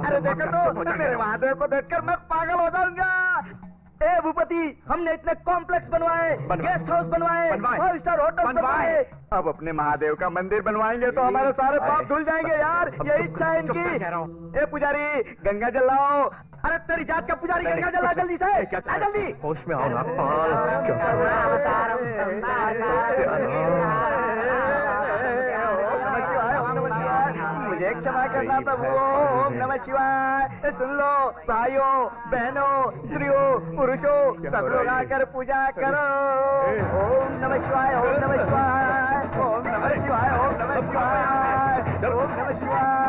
F: अरे देखो तो, मेरे महादेव को देखकर मैं पागल हो जाऊंगा। ए भूपति, हमने इतने कॉम्प्लेक्स बनवाए, गेस्ट हाउस बनवाए, 5 स्टार होटल बनवाए। अब अपने महादेव का मंदिर बनवाएंगे तो हमारे सारे पाप धुल जाएंगे यार। यही इच्छा है इनकी। ए पुजारी, गंगा जल लाओ। अरे तेरी जात का पुजारी, गंगा जल ला जल्दी से। आ जल्दी। होश में आओ नागपाल। मुझे क्षमा करना प्रभु। ओम नमः शिवाय। सुन लो भाइयों, बहनों, स्त्रियों, पुरुषों, सब लोग आकर पूजा करो। ओम नमः शिवाय, ओम नमः शिवाय, ओम नमः शिवाय, ओम नमः शिवाय, ओम नमः शिवाय,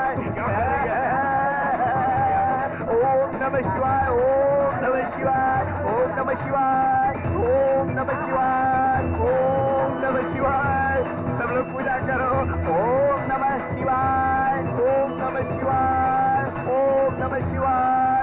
F: ओम नमः शिवाय, ओम नमः शिवाय, ओम नमः शिवाय, ओम नमः शिवाय, ओम नमः शिवाय। सब लोग पूजा करो। ओम नमः शिवाय, ओम नमः शिवाय, ओम नमः शिवाय।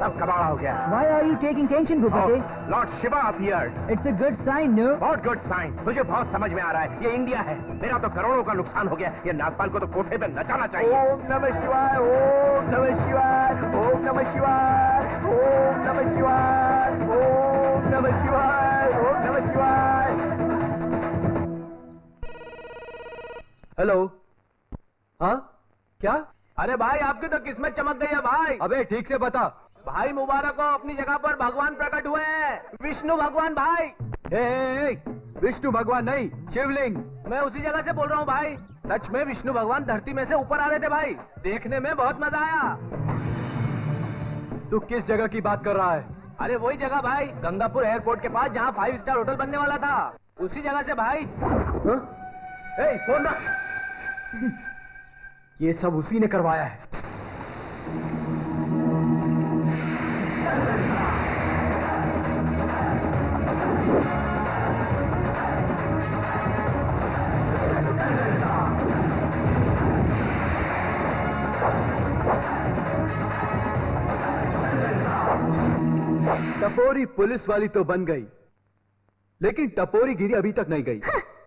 F: सब कबाड़ा हो गया।
C: Why are you taking tension, Bhupati?
F: Lord Shiva appeared.
C: It's a good sign, no?
F: बहुत गुड साइन। तुझे बहुत समझ में आ रहा है। ये इंडिया है। मेरा तो करोड़ों का नुकसान हो गया। ये नागपाल को तो कोठे पे नचाना चाहिए। ओम नमः शिवाय, ओम नमः शिवाय, ओम नमः शिवाय, ओम नमः शिवाय, ओम नमः शिवाय, ओम नमः शिवाय। हेलो। हाँ क्या?
A: अरे भाई आपकी तो किस्मत चमक गई है भाई।
F: अबे ठीक से बता।
A: भाई मुबारक हो, अपनी जगह पर भगवान प्रकट हुए हैं, विष्णु भगवान भाई।
F: विष्णु भगवान नहीं, शिवलिंग।
A: मैं उसी जगह से बोल रहा हूँ भाई। सच में विष्णु भगवान धरती में से ऊपर आ रहे थे भाई, देखने में बहुत मजा आया।
F: तू किस जगह की बात कर रहा है?
A: अरे वही जगह भाई, गंगापुर एयरपोर्ट के पास जहाँ 5 स्टार होटल बनने वाला था, उसी जगह से भाई।
F: फोन रख। ये सब उसी ने करवाया है। टपोरी पुलिस वाली तो बन गई, लेकिन टपोरी गिरी अभी तक नहीं गई।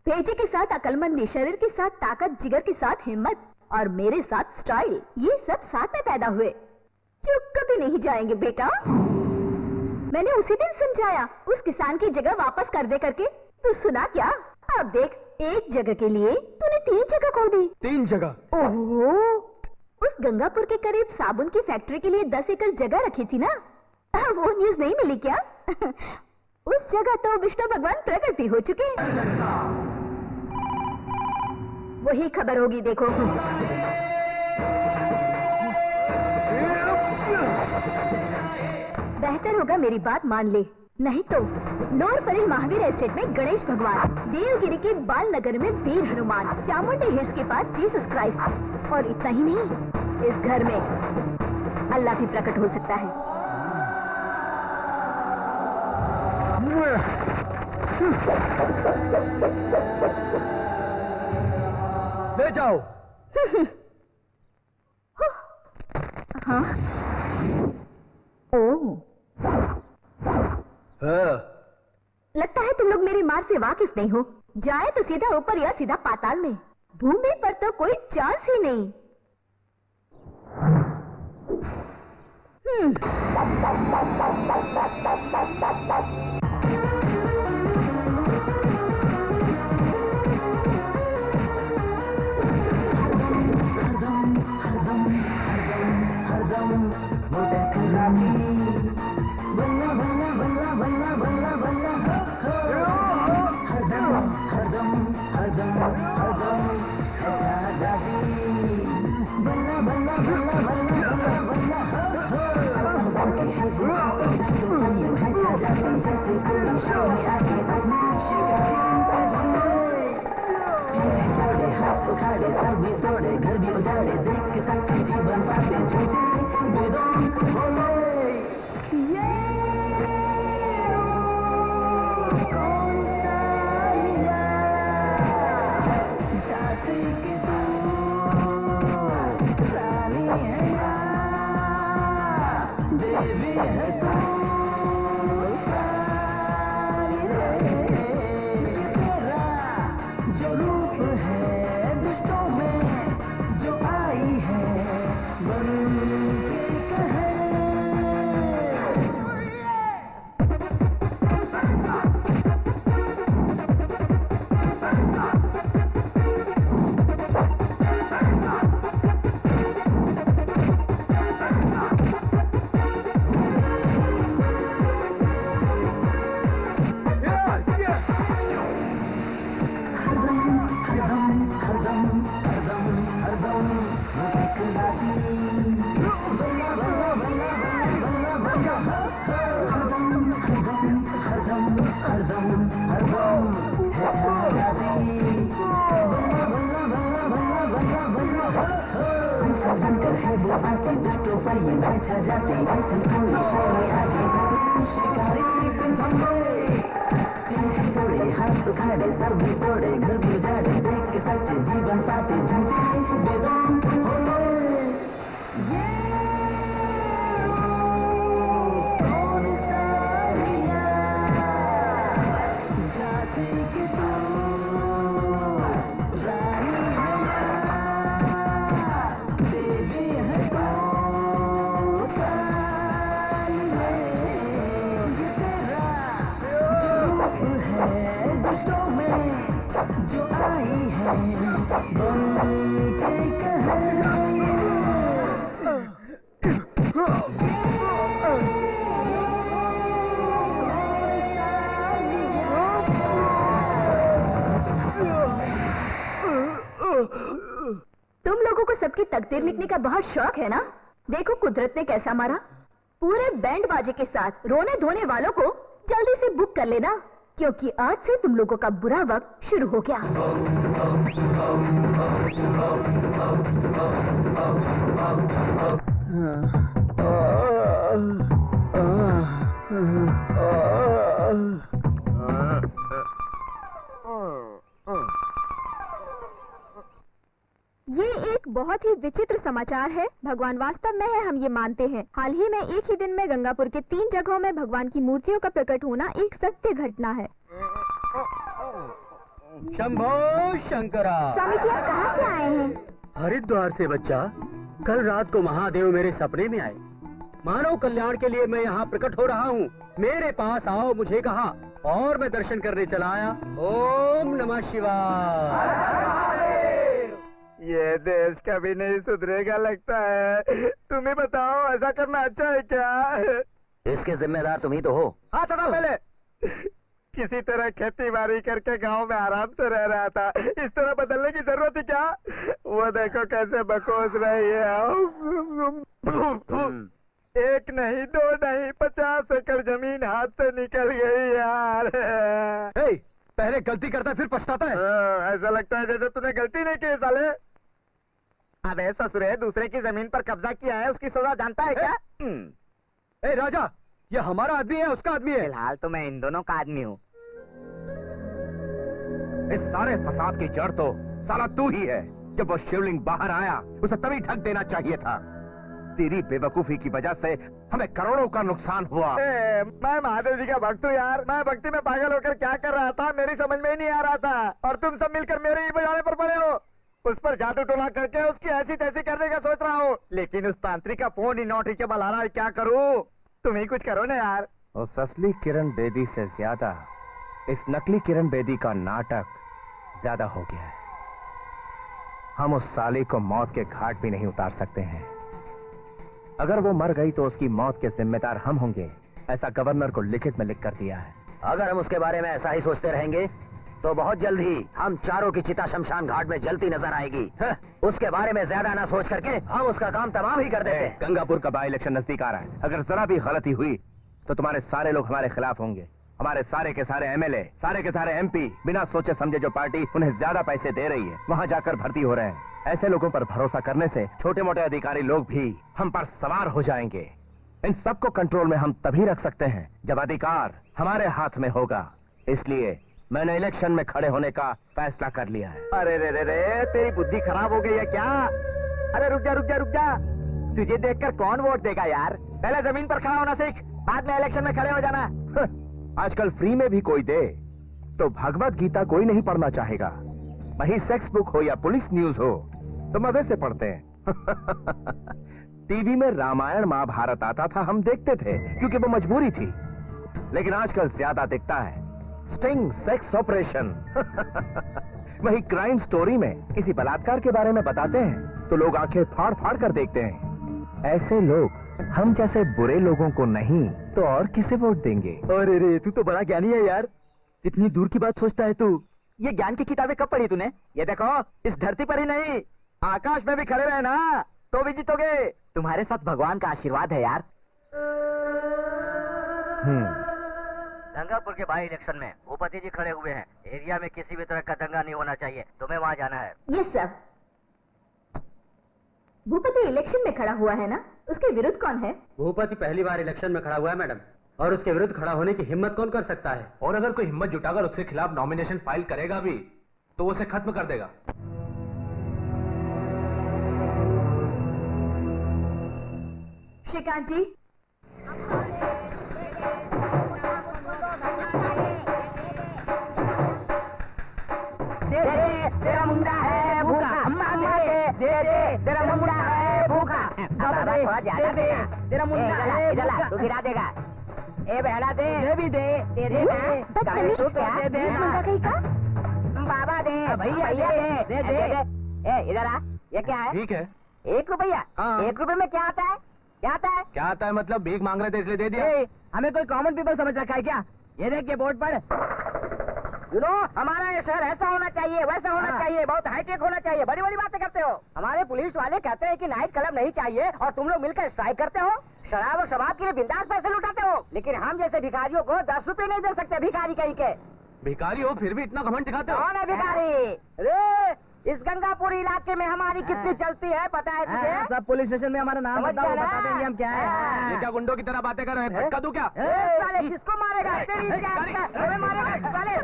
B: पेजे के साथ अकलमंदी, शरीर के साथ ताकत, जिगर के साथ हिम्मत और मेरे साथ स्टाइल, ये सब साथ में पैदा हुए जो कभी नहीं जाएंगे बेटा। मैंने उसी दिन समझाया, उस किसान की जगह वापस कर दे करके। तू सुना क्या? अब देख, एक जगह के लिए तूने 3 जगह खो दी।
F: 3 जगह?
B: ओहो, उस गंगापुर के करीब साबुन की फैक्ट्री के लिए 10 एकड़ जगह रखी थी ना, वो न्यूज नहीं मिली क्या? उस जगह तो विष्णु भगवान प्रकट भी हो चुके हैं। वही खबर होगी, देखो। बेहतर होगा मेरी बात मान ले, नहीं तो लोअर परेल महावीर एस्टेट में गणेश भगवान, देवगिरी के बाल नगर में वीर हनुमान, चामुंडी हिल्स के पास जीसस क्राइस्ट, और इतना ही नहीं, इस घर में अल्लाह भी प्रकट हो सकता है।
F: ले जाओ।
B: हाँ? ओह, लगता है तुम लोग मेरी मार से वाकिफ नहीं हो। जाए तो सीधा ऊपर या सीधा पाताल में, भूमि पर तो कोई चांस ही नहीं।
G: उखाड़े सर भी तोड़े, घर भी उजाड़े, देख के सच्चे जीवन पाते झूठे बेदम बोले। ये कौन सा लिया झांसी की तू रानी है या देवी है तू काली रे। तेरा जो रूप है दुष्टों में जो आई है बन के कहे। दुष्टों पर ये छा जाते जैसे कोई शेर आगे शिकारी पिंजरे तोड़े, हाथ उखाड़े, सर भी तोड़े, घर भी उजाड़े, देख के सच्चे जीवन पाते झूठे बेदम बोले। ये कौन सा लिया झांसी की तू रानी है या देवी है तू काली रे। ये तेरा जो रूप है दुष्टों में जो आई है बन
B: सिर लिखने का बहुत शौक है ना? देखो कुदरत ने कैसा मारा। पूरे बैंड बाजे के साथ रोने धोने वालों को जल्दी से बुक कर लेना, क्योंकि आज से तुम लोगों का बुरा वक्त शुरू हो गया। ये एक बहुत ही विचित्र समाचार है। भगवान वास्तव में है, हम ये मानते हैं। हाल ही में एक ही दिन में गंगापुर के 3 जगहों में भगवान की मूर्तियों का प्रकट होना एक सत्य घटना है।
C: शंभो शंकरा।
B: स्वामी जी, आप कहाँ से आए हैं?
E: हरिद्वार से बच्चा। कल रात को महादेव मेरे सपने में आए। मानव कल्याण के लिए मैं यहाँ प्रकट हो रहा हूँ, मेरे पास आओ मुझे कहा, और मैं दर्शन करने चला आया। ओम नमः शिवाय।
F: ये देश कभी नहीं सुधरेगा लगता है। तुम्हें बताओ, ऐसा करना अच्छा है क्या?
D: इसके जिम्मेदार तुम ही तो हो।
F: हाँ था पहले किसी तरह खेती बाड़ी करके गांव में आराम से रह रहा था। इस तरह बदलने की जरूरत है क्या? वो देखो कैसे बकोस रही है। एक नहीं, 2 नहीं, 50 एकड़ जमीन हाथ से निकल गई यार।
E: पहले गलती करता है फिर पछताता है।
F: ऐसा लगता है जैसे तूने गलती नहीं की साले। अबे ससुरे, दूसरे की जमीन पर कब्जा किया है, उसकी सजा जानता है क्या?
E: ए राजा, ये हमारा आदमी है उसका आदमी है?
F: फिलहाल तो मैं इन दोनों का आदमी हूँ।
A: इस सारे फसाद की जड़ तो साला तू ही है। जब वो शिवलिंग बाहर आया उसे तभी ढक देना चाहिए था। तेरी बेवकूफी की वजह से हमें करोड़ों का नुकसान हुआ।
F: मैं महादेव जी का भक्त हूँ यार। मैं भक्ति में पागल होकर क्या कर रहा था मेरी समझ में ही नहीं आ रहा था, और तुम सब मिलकर मेरे ही बजाने पर पड़े हो। उस पर जादू टोना करके उसकी ऐसी तैसी करने का सोच रहा हूँ, लेकिन उस तांत्रिक का फोन ही नॉट रीचेबल आ रहा है। क्या करूँ? तुम ही कुछ करो ना यार।
A: उस असली किरण बेदी से ज्यादा इस नकली किरण बेदी का नाटक ज्यादा हो गया है। हम उस साले को मौत के घाट भी नहीं उतार सकते हैं। अगर वो मर गई तो उसकी मौत के जिम्मेदार हम होंगे, ऐसा गवर्नर को लिखित में लिख कर दिया है।
D: अगर हम उसके बारे में ऐसा ही सोचते रहेंगे तो बहुत जल्द ही हम चारों की चिता शमशान घाट में जलती नजर आएगी। उसके बारे में ज्यादा ना सोच करके हम उसका काम तमाम ही कर देते।
A: गंगापुर का बाई इलेक्शन नजदीक आ रहा है। अगर जरा भी गलती हुई तो तुम्हारे सारे लोग हमारे खिलाफ होंगे। हमारे सारे के सारे एमएलए, सारे के सारे एमपी, बिना सोचे समझे जो पार्टी उन्हें ज्यादा पैसे दे रही है वहां जाकर भर्ती हो रहे हैं। ऐसे लोगों पर भरोसा करने से छोटे मोटे अधिकारी लोग भी हम पर सवार हो जाएंगे। इन सबको कंट्रोल में हम तभी रख सकते हैं जब अधिकार हमारे हाथ में होगा। इसलिए मैंने इलेक्शन में खड़े होने का फैसला कर लिया है।
F: अरे रे रे रे, तेरी बुद्धि खराब हो गई है क्या? अरे रुक जा रुक जा रुक जा। तुझे देखकर कौन वोट देगा यार? पहले जमीन पर खड़ा होना सीख, बाद में इलेक्शन में खड़े हो जाना।
A: आजकल फ्री में भी कोई दे तो भगवत गीता कोई नहीं पढ़ना चाहेगा। वही सेक्स बुक हो या पुलिस न्यूज हो तो मजे से पढ़ते हैं। टीवी में रामायण महाभारत आता था, हम देखते थे क्योंकि वो मजबूरी थी। लेकिन आजकल ज्यादा दिखता है स्टिंग सेक्स ऑपरेशन। वही क्राइम स्टोरी में किसी बलात्कार के बारे में बताते हैं तो लोग आंखें फाड़ फाड़ कर देखते हैं। ऐसे लोग हम जैसे बुरे लोगों को नहीं तो और किसे वोट देंगे?
F: अरे रे, तू तो बड़ा ज्ञानी है यार। इतनी दूर की बात सोचता है तू। ये ज्ञान की किताबें कब पढ़ी तूने? ये देखो, इस धरती पर ही नहीं आकाश में भी खड़े रहे ना तो भी जीतोगे। तुम्हारे साथ भगवान का आशीर्वाद है यार।
D: गंगापुर के बाई इलेक्शन में भूपति जी खड़े हुए हैं। एरिया में किसी भी तरह का दंगा नहीं होना चाहिए, तुम्हें वहाँ जाना है।
B: Yes sir. भूपति इलेक्शन में खड़ा हुआ है ना, उसके विरुद्ध कौन है?
E: भूपति पहली बार इलेक्शन में खड़ा हुआ है मैडम, और उसके विरुद्ध खड़ा होने की हिम्मत कौन कर सकता है? और अगर कोई हिम्मत जुटाकर उसके खिलाफ नॉमिनेशन फाइल करेगा भी तो उसे खत्म कर देगा।
B: श्रीकांत जी,
D: तेरा मुंडा है भूखा, तेरा मुंडा है भूखा। तेरा मुंडा है भूखा, तू गिरा देगा। ए बहला दे, ये भी दे, दे दे
B: मंगा कहीं का?
D: बाबा दे, भैया दे, दे। ए इधर आ, ये क्या है?
A: ठीक है।
D: 1 रुपया? 1 रुपए में क्या आता है? क्या आता है?
A: क्या आता है मतलब? भीख मांग रहे थे इसलिए दे दिया।
C: हमें कोई कॉमन पीपल समझ रखा है क्या? ये देख, ये बोर्ड पर
D: हमारा ये शहर ऐसा होना चाहिए, वैसा होना चाहिए, बहुत हाईटेक होना चाहिए, बड़ी बड़ी बातें करते हो। हमारे पुलिस वाले कहते हैं कि नाइट क्लब नहीं चाहिए और तुम लोग मिलकर स्ट्राइक करते हो। शराब और शबाब के लिए बिंदास पैसे लुटाते हो, लेकिन हम जैसे भिखारियों को 10 रुपए नहीं दे सकते। भिखारी कहीं के
A: भिखारी हो फिर भी इतना घमंड दिखाते हो।
D: कौन है भिखारी? रे इस गंगापुर इलाके में हमारी कितनी चलती है पता है तुझे?
C: सब पुलिस स्टेशन में हमारा नाम
D: समझ
C: बताओ,
D: गया ना?
C: बता देंगे हम क्या है।
A: ये क्या गुंडों की तरह बातें कर रहे हैं? धक्का दूं क्या?
D: साले किसको मारेगा? तेरी जान का हमें मारेगा साले।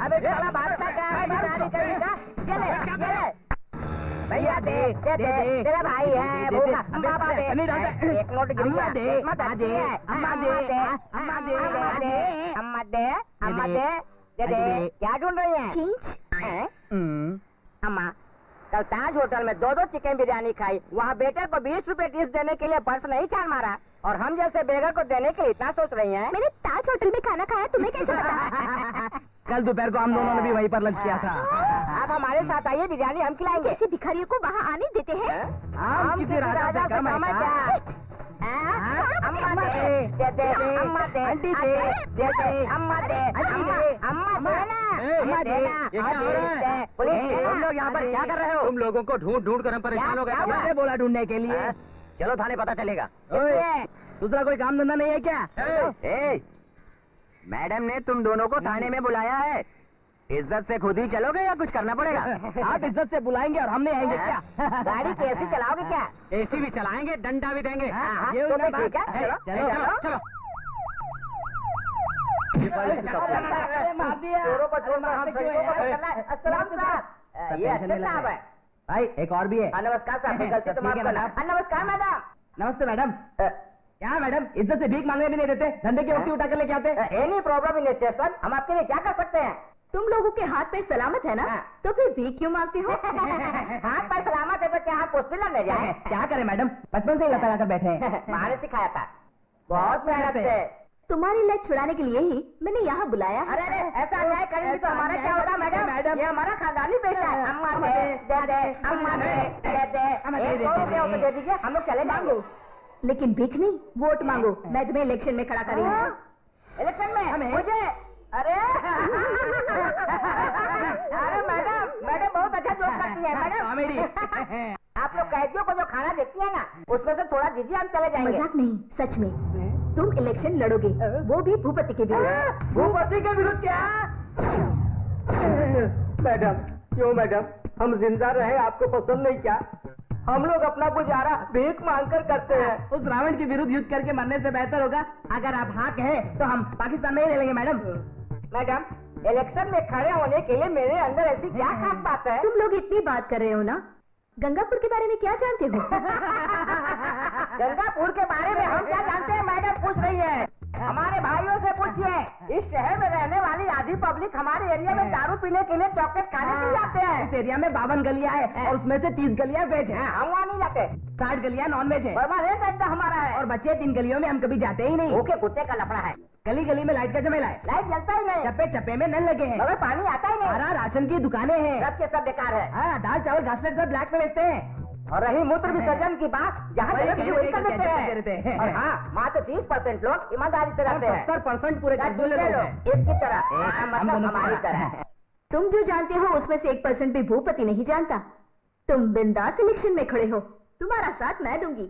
D: अबे साला भागता क्या है? भिखारी कहीं का? चले भैया दे तेरा भाई है भूखा। बाबा दे एक नोट गिरा दे। अम्मा दे अम्मा दे अम्मा दे अम्मा दे अम्मा दे दे दे। क्या ढूंढ रही है? अम्मा कल ताज होटल में 2 चिकन बिरयानी खाई, वहाँ बेटर को 20 रुपए टिप्स देने के लिए पर्स नहीं छान मारा, और हम जैसे बेगर को देने के लिए इतना सोच रही हैं।
B: मैंने ताज होटल में खाना खाया, तुम्हें कैसे पता?
C: कल दोपहर को हम दोनों ने भी वहीं पर लंच किया था।
D: आप हमारे साथ आइए, बिरयानी हम खिलाएंगे।
B: कैसे भिखारियों को वहाँ आने देते हैं?
C: हम किसी राजा से कम है क्या?
D: अम्मा दे दे अम्मा दे आंटी दे दे अम्मा दे अम्मा दे ना।
C: तुम लोग यहाँ पर क्या कर रहे हो?
A: तुम लोगों को ढूंढ ढूंढ कर हम परेशान हो गए।
C: किसने बोला ढूंढने के लिए?
D: चलो थाने पता चलेगा।
C: दूसरा कोई काम धंधा नहीं है क्या?
D: मैडम ने तुम दोनों को थाने में बुलाया है, इज्जत से खुद ही चलोगे या कुछ करना पड़ेगा?
C: आप इज्जत से बुलाएंगे और हम नहीं आएंगे क्या?
D: गाड़ी कैसी चलाओगे क्या?
A: एसी भी चलाएंगे, डंडा भी देंगे।
C: ये
D: तो
C: उनका
D: फिर ठीक है,
C: बात।
D: चलो
C: चलो
A: चलो।
D: चोरों को छोड़कर हम सड़कों पर करना है। अस्सलाम साहब, ये अच्छे साहब है।
C: भाई एक और भी है।
D: नमस्कार साहब, गलती तो माफ करना। नमस्कार मैडम।
C: नमस्ते मैडम। क्या मैडम, इज्जत से भीख मांगने भी नहीं देते, धंधे की वक्ती उठा कर लेके आते?
D: एनी प्रॉब्लम इन स्टेशन, हम आपके लिए क्या कर सकते हैं?
B: तुम लोगों के हाथ पैर सलामत है ना, तो फिर भीख क्यों मांगते हो?
D: हाथ पैर सलामत है तो क्या हम पोस्टर लगने जाए?
C: क्या करें मैडम, बचपन से ही लता लगाकर बैठे हैं।
D: माँ ने सिखाया था, बहुत मेहनत से।
B: तुम्हारी लाइफ छुड़ाने के लिए ही मैंने यहाँ बुलाया।
D: अरे अरे, ऐसा अन्याय करेंगे तो हमारा क्या होगा मैडम? ये हमारा खानदानी पेशा है। अम्मा दे दे अम्मा दे दे एक और रुपया दे दीजिए, हम लोग चले जाएंगे।
B: लेकिन भीख नहीं, वोट मांगो। मैं तुम्हें इलेक्शन में खड़ा करी हूँ।
D: इलेक्शन में मुझे? अरे अरे मैडम बहुत अच्छा जोक करती है मैडम। आप लोग कैदियों को जो खाना देती है ना, उसमें से थोड़ा दीजिए, हम चले जाएंगे।
B: मजाक नहीं, सच में तुम इलेक्शन लड़ोगे, वो भी भूपति के विरुद्ध।
D: भूपति के विरुद्ध क्या? मैडम क्यों मैडम, हम जिंदा रहे आपको पसंद नहीं क्या? हम लोग अपना गुजारा भीख मांगकर करते हैं।
C: उस रावण के विरुद्ध युद्ध करके मरने से बेहतर होगा अगर आप हाँ कहें तो हम पाकिस्तान में ही ले लेंगे मैडम।
D: मैडम इलेक्शन में खड़े होने के लिए मेरे अंदर ऐसी क्या खास बात है?
B: तुम लोग इतनी बात कर रहे हो ना, गंगापुर के बारे में क्या जानते हो?
D: गंगापुर के बारे में हम क्या जानते हैं मैडम पूछ रही है? हमारे भाइयों से पूछिए। इस शहर में रहने वाली आधी पब्लिक हमारे एरिया में दारू पीने के लिए चॉकलेट खाने के लिए आते हैं।
C: इस एरिया में 52 गलियां हैं और उसमें से 30 गलियां वेज हैं।
D: हम वहाँ नहीं जाते।
C: 60 गलियां नॉन वेज है
D: परमानेंट अड्डा हमारा है।
C: और बचे 3 गलियों में हम कभी जाते ही नहीं।
D: ओके, कुत्ते का लफड़ा है।
C: गली गली में लाइट का झमेला है,
D: लाइट जलता ही नहीं,
C: चप्पे चप्पे में नल लगे हैं,
D: मगर पानी आता ही नहीं।
C: सारा राशन की दुकानें हैं,
D: सब के सब बेकार है।
C: हाँ, दाल चावल घासलेट सब ब्लैक में बेचते हैं।
D: और रही मूत्र विसर्जन की बात, जहाँ
C: वही
D: वही
C: कहीं
D: कर
C: कहीं
D: देते
C: हैं।
D: हैं। और हाँ, मात्र 30% लोग ईमानदारी से रहते हैं।
C: 70% पूरे
D: दूल्हे लोग हैं। इसकी तरह मतलब हमारी तरह।
B: तुम जो जानते हो उसमें से 1% भी भूपति नहीं जानता। तुम बिंदास इलेक्शन में खड़े हो, तुम्हारा साथ मैं दूंगी।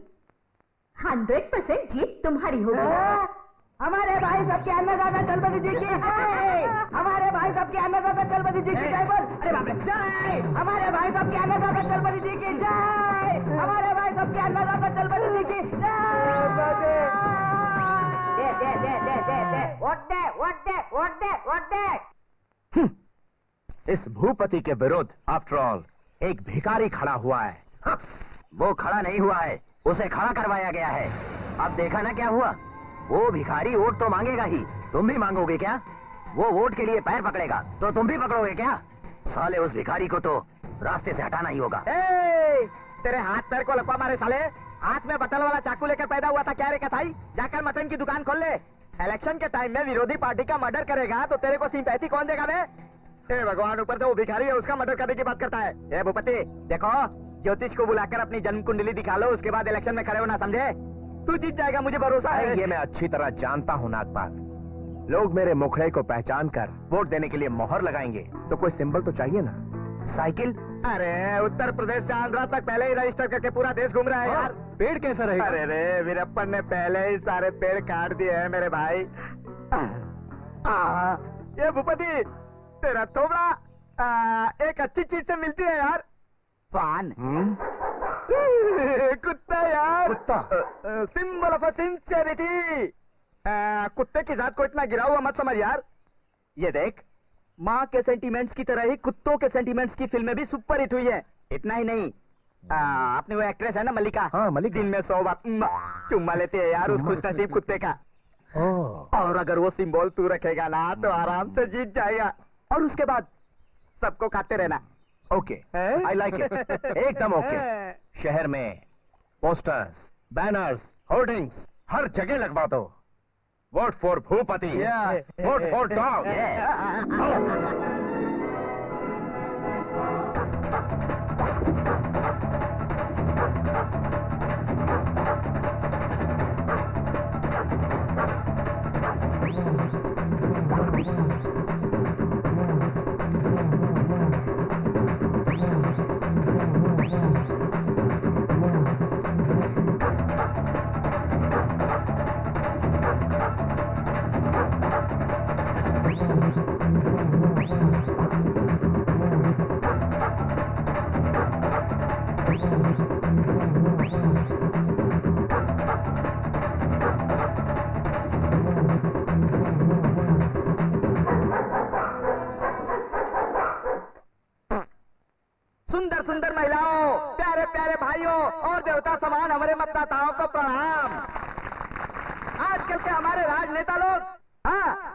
B: 100% जीत तुम्हारी होगी।
C: हमारे भाई सबके अन्नदाता चलपति जी की जय। हमारे भाई सबके अन्नदाता चलपति जी की जय बोल। अरे बाप रे, जय। हमारे भाई सबके अन्नदाता चलपति जी की जय। हमारे भाई सबके अन्नदाता चलपति जी की जय।
D: वोट दे।
F: इस भूपति के विरुद्ध आफ्टर ऑल एक भिखारी खड़ा हुआ है।
D: हाँ, वो खड़ा नहीं हुआ है, उसे खड़ा करवाया गया है। अब देखा ना क्या हुआ? वो भिखारी वोट तो मांगेगा ही, तुम भी मांगोगे क्या? वो वोट के लिए पैर पकड़ेगा तो तुम भी पकड़ोगे क्या? साले उस भिखारी को तो रास्ते से हटाना ही होगा।
F: तेरे हाथ पैर को लकवा मारे साले। हाथ में बटल वाला चाकू लेकर पैदा हुआ था क्या रे कसाई? जाकर मटन की दुकान खोल ले। इलेक्शन के टाइम में विरोधी पार्टी का मर्डर करेगा तो तेरे को सिंपैथी कौन देगा बे? हे भगवान, ऊपर से वो भिखारी है, उसका मर्डर करने की बात करता है। ए भूपति देखो, ज्योतिष को बुलाकर अपनी जन्म कुंडली दिखा लो, उसके बाद इलेक्शन में खड़े होना, समझे? तू जीत जाएगा, मुझे भरोसा है।
A: ये मैं अच्छी तरह जानता हूँ नागपाल।
F: लोग मेरे मुखड़े को पहचान कर वोट देने के लिए मोहर लगाएंगे, तो कोई सिंबल तो चाहिए ना।
D: साइकिल?
F: अरे उत्तर प्रदेश से आंध्रा तक पहले ही रजिस्टर करके पूरा देश घूम रहा है यार।
E: पेड़ कैसा रहेगा?
F: अरे रे वीरप्पन ने पहले ही सारे पेड़ काट दिए हैं मेरे भाई। ये भूपति तेरा थोबड़ा एक अच्छी चीज से मिलती है यार।
D: फान।
F: कुत्ता यार,
E: कुत्ता?
F: Symbol of sincerity. कुत्ते की जात को इतना गिरा हुआ मत समझ यार। ये देख, माँ के सेंटीमेंट्स की तरह ही कुत्तों के सेंटीमेंट्स की फिल्में भी सुपर हिट हुई है। इतना ही नहीं, अपनी वो एक्ट्रेस है ना मल्लिका,
E: हाँ, मल्लिका।
F: दिन में 100 बार चुम्मा लेते हैं यार उस खुशनसीब कुत्ते का। और अगर वो सिंबल तू रखेगा ना तो आराम से जीत जाएगा। और उसके बाद सबको काटते रहना।
E: Okay, I like it. एकदम ओके। शहर में पोस्टर्स, बैनर्स, होर्डिंग्स हर जगह लगवा दो। Vote for Bhupathi, vote for dog.
F: सुंदर सुंदर महिलाओं, प्यारे प्यारे भाइयों और देवता समान हमारे मतदाताओं को प्रणाम। आजकल के हमारे राजनेता लोग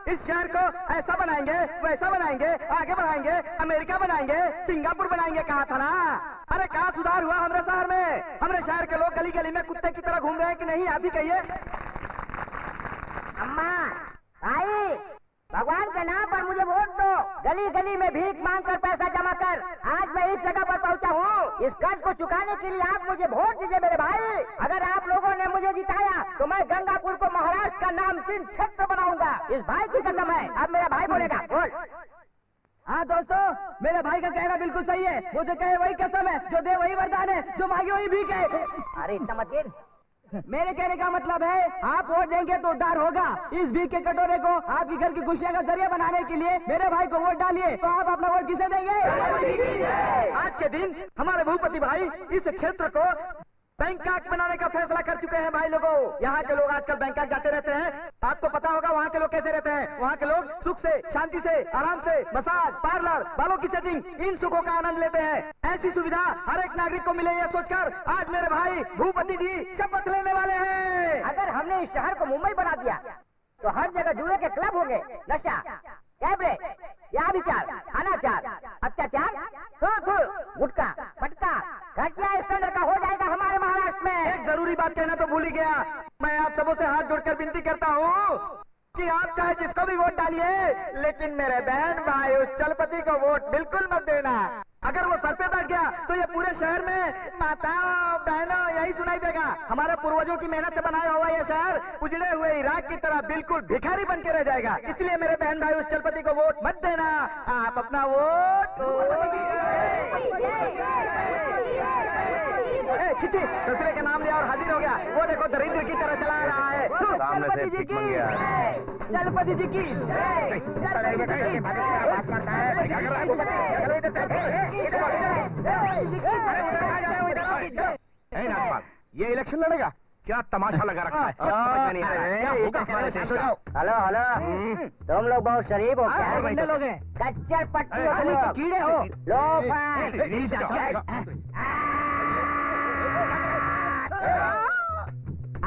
F: इस शहर को ऐसा बनाएंगे, वैसा बनाएंगे, आगे बढ़ाएंगे, अमेरिका बनाएंगे, सिंगापुर बनाएंगे, कहा था ना। अरे कहाँ सुधार हुआ हमारे शहर में? हमारे शहर के लोग गली गली में कुत्ते की तरह घूम रहे हैं कि नहीं, आप ही कहिए।
H: अम्मा, भाई, भगवान के नाम पर मुझे वोट दो। गली गली में भीख मांगकर पैसा जमा कर आज मैं इस जगह पर पहुंचा हूँ। इस कर्ज को चुकाने के लिए आप मुझे वोट दीजिए मेरे भाई। अगर आप लोगों ने मुझे जिताया तो मैं गंगापुर को महाराष्ट्र का नामचीन क्षेत्र बनाऊंगा। इस भाई की कसम है। अब मेरा भाई बोलेगा, बोल।
C: हाँ दोस्तों, मेरे भाई का कहना बिल्कुल सही है। वो जो कहे वही कसम है, जो दे वही वरदान है, जो मांगे वही भीख है।
H: अरे इतना मत गिर।
C: मेरे कहने का मतलब है, आप वोट देंगे तो उद्धार होगा। इस भीख के कटोरे को आपकी घर की खुशियां का जरिया बनाने के लिए मेरे भाई को वोट डालिए। तो आप अपना वोट किसे देंगे?
F: आज के दिन हमारे भूपति भाई इस क्षेत्र को बैंकॉक बनाने का फैसला कर चुके हैं। भाई लोगों, यहाँ के लोग आजकल बैंकॉक जाते रहते हैं। आपको पता होगा वहाँ के लोग कैसे रहते हैं। वहाँ के लोग सुख से, शांति से, आराम से मसाज, पार्लर, बालों की सेटिंग, इन सुखों का आनंद लेते हैं। ऐसी सुविधा हर एक नागरिक को मिले, ये सोचकर आज मेरे भाई भूपति जी शपथ लेने वाले हैं।
H: अगर हमने इस शहर को मुंबई बना दिया तो हर जगह जुए के क्लब होंगे। नशा, कैबरे, व्याभिचार, अनाचार, अत्याचार, गुटखा, पटका, घटिया स्टैंडर्ड का हो जाएगा हमारे महाराष्ट्र में।
F: एक जरूरी बात कहना तो भूल ही गया। मैं आप सबों से हाथ जोड़कर विनती करता हूँ कि आप चाहे जिसको भी वोट डालिए, लेकिन मेरे बहन भाई उस चलपति को वोट बिल्कुल मत देना। अगर वो सर पे बैठ गया तो ये पूरे शहर में माताओं बहनों यही सुनाई देगा। हमारे पूर्वजों की मेहनत से बनाया हुआ ये शहर उजड़े हुए इराक की तरह बिल्कुल भिखारी बन के रह जाएगा। इसलिए मेरे बहन भाई उस चलपति को वोट मत देना। आप अपना वोट चिट्ठी दूसरे का नाम लिया और हाजिर हो गया। वो देखो दरिद्र की तरह चला रहा है।
E: सामने से टिक मंग गया।
C: चलपति जी की
E: नागपाल, ये इलेक्शन लड़ेगा? क्या तमाशा लगा रखा है? समझ में नहीं आ रहा है। क्या होगा हमारे देश का?
H: हेलो हेलो, तुम लोग बहुत शरीफ हो क्या?
C: बंदे लोग हैं,
H: कच्चे पट्टी हो तुम लोग।
C: कीड़े हो।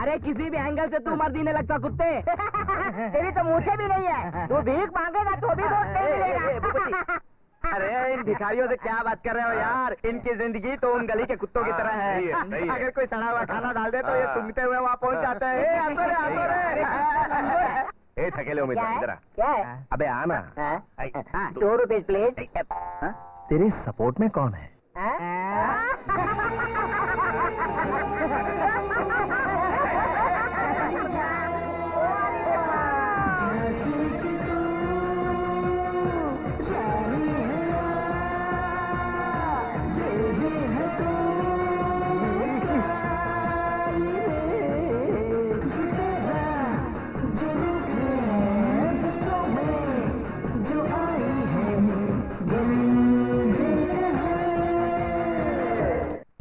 C: अरे किसी भी एंगल से तू मर देने लगता कुत्ते।
H: तेरी तो मुझे भी नहीं है। तू भीख मांगेगा तो भी वोट नहीं मिलेगा।
F: अरे इन भिखारियों से क्या बात कर रहे हो यार? इनकी जिंदगी तो उन गली के कुत्तों की तरह
E: सही है,
F: है।
E: सही है।
F: अगर कोई सड़ा हुआ खाना डाल दे तो ये सूंघते हुए वहाँ पहुँच जाते हैं। आसो रे।
E: ए थकेले उम्मीदवार, इधर आ।
H: क्या है?
E: अबे आना।
H: 2 रुपीज प्लीज।
E: तेरे सपोर्ट में कौन है?
G: झांसी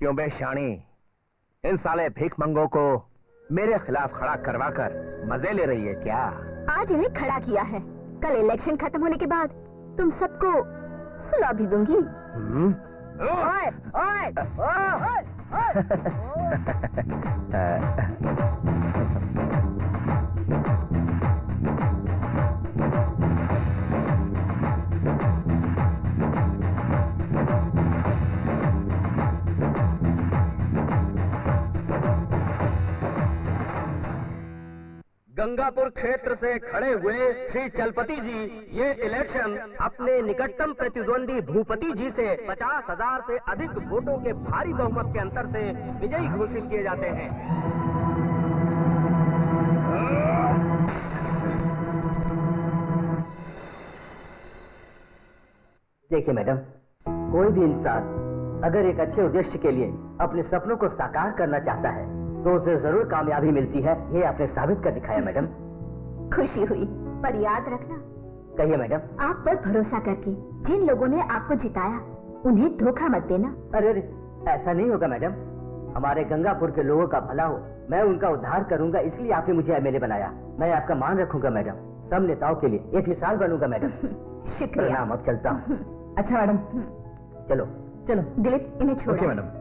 F: क्यों बे शानी, इन साले भीख मंगों को मेरे खिलाफ खड़ा करवा कर मजे ले रही है क्या?
B: आज इन्हें खड़ा किया है, कल इलेक्शन खत्म होने के बाद तुम सबको सुला भी दूंगी।
H: ओए, ओए, ओए,
A: गंगापुर क्षेत्र से खड़े हुए श्री चलपति जी ये इलेक्शन अपने निकटतम प्रतिद्वंदी भूपति जी से 50,000 से अधिक वोटों के भारी बहुमत के अंतर से विजयी घोषित किए जाते हैं।
D: देखिए मैडम, कोई भी इंसान अगर एक अच्छे उद्देश्य के लिए अपने सपनों को साकार करना चाहता है तो उसे जरूर कामयाबी मिलती है। ये आपने साबित कर दिखाया मैडम।
B: खुशी हुई, पर याद रखना,
D: कहिए मैडम।
B: आप पर भरोसा करके जिन लोगों ने आपको जिताया उन्हें धोखा मत देना।
D: अरे ऐसा नहीं होगा मैडम, हमारे गंगापुर के लोगों का भला हो, मैं उनका उद्धार करूंगा, इसलिए आपने मुझे एमएलए बनाया। मैं आपका मान रखूंगा मैडम, सब नेताओं के लिए एक मिसाल बनूंगा मैडम।
B: शुक्रिया।
D: अब चलता हूँ।
C: अच्छा मैडम,
D: चलो
C: चलो।
B: दिलीप, इन्हें छोड़ो।
F: मैडम।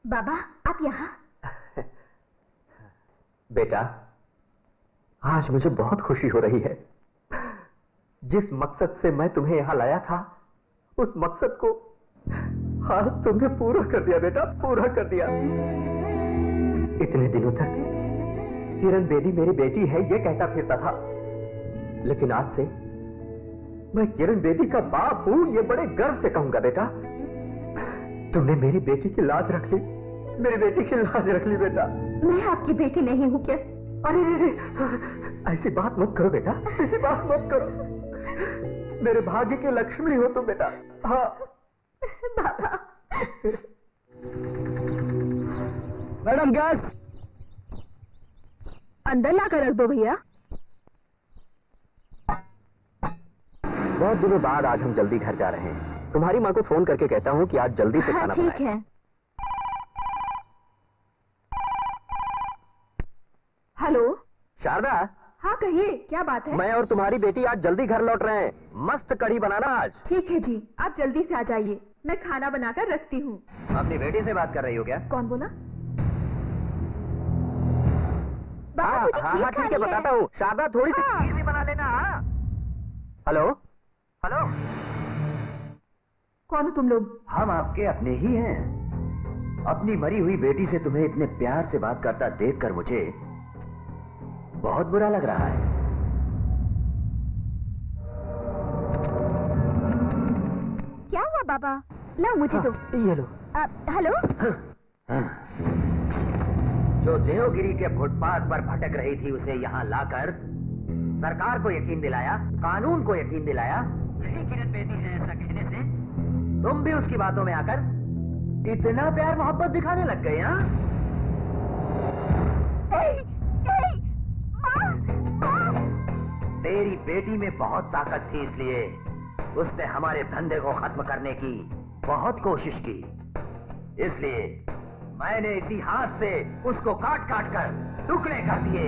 B: बाबा, आप यहाँ?
A: बेटा, आज मुझे बहुत खुशी हो रही है। जिस मकसद से मैं तुम्हें यहाँ लाया था, उस मकसद को आज तुमने पूरा कर दिया बेटा, पूरा कर दिया। इतने दिनों तक किरण बेदी मेरी बेटी है ये कहता फिरता था, लेकिन आज से मैं किरण बेदी का बाप हूं ये बड़े गर्व से कहूंगा। बेटा, तुमने मेरी बेटी की लाज रख ली, मेरी बेटी की लाज रख ली बेटा।
B: मैं आपकी बेटी नहीं हूँ क्या?
A: अरे ऐसी बात मत करो बेटा, ऐसी बात मत करो। मेरे भाग्य की लक्ष्मी हो तुम बेटा। हाँ
B: बाबा।
C: मैडम गैस
B: अंदर ला कर रख दो भैया।
A: बहुत दिनों बाद आज हम जल्दी घर जा रहे हैं। तुम्हारी माँ को फोन करके कहता हूँ कि आज जल्दी से खाना
B: ठीक है। हेलो
A: शारदा।
B: हाँ कहिए, क्या बात है?
A: मैं और तुम्हारी बेटी आज जल्दी घर लौट रहे हैं। मस्त कढ़ी बनाना आज।
B: ठीक है जी, आप जल्दी से आ जाइए, मैं खाना बनाकर रखती हूँ।
D: अपनी बेटी से बात कर रही हो क्या?
B: कौन बोला? बाबा, मुझे खीर
A: ठीक है,
B: खानी
A: बताता हूँ। शारदा थोड़ी सी
B: हाँ।
A: खीर भी बना लेना। हेलो हेलो,
B: कौन हो तुम लोग?
D: हम आपके अपने ही हैं। अपनी मरी हुई बेटी से तुम्हें इतने प्यार से बात करता देखकर मुझे बहुत बुरा लग रहा है।
B: क्या हुआ बाबा? ला मुझे दो।
A: ये लो।
B: हेलो।
D: जो देवगिरी के फुटपाथ पर भटक रही थी उसे यहाँ लाकर सरकार को यकीन दिलाया, कानून को यकीन दिलाया। यही किरण बेदी है ऐसा कहने से तुम भी उसकी बातों में आकर इतना प्यार मोहब्बत दिखाने लग गए। हाँ, तेरी बेटी में बहुत ताकत थी, इसलिए उसने हमारे धंधे को खत्म करने की बहुत कोशिश की। इसलिए मैंने इसी हाथ से उसको काट काट कर टुकड़े कर दिए।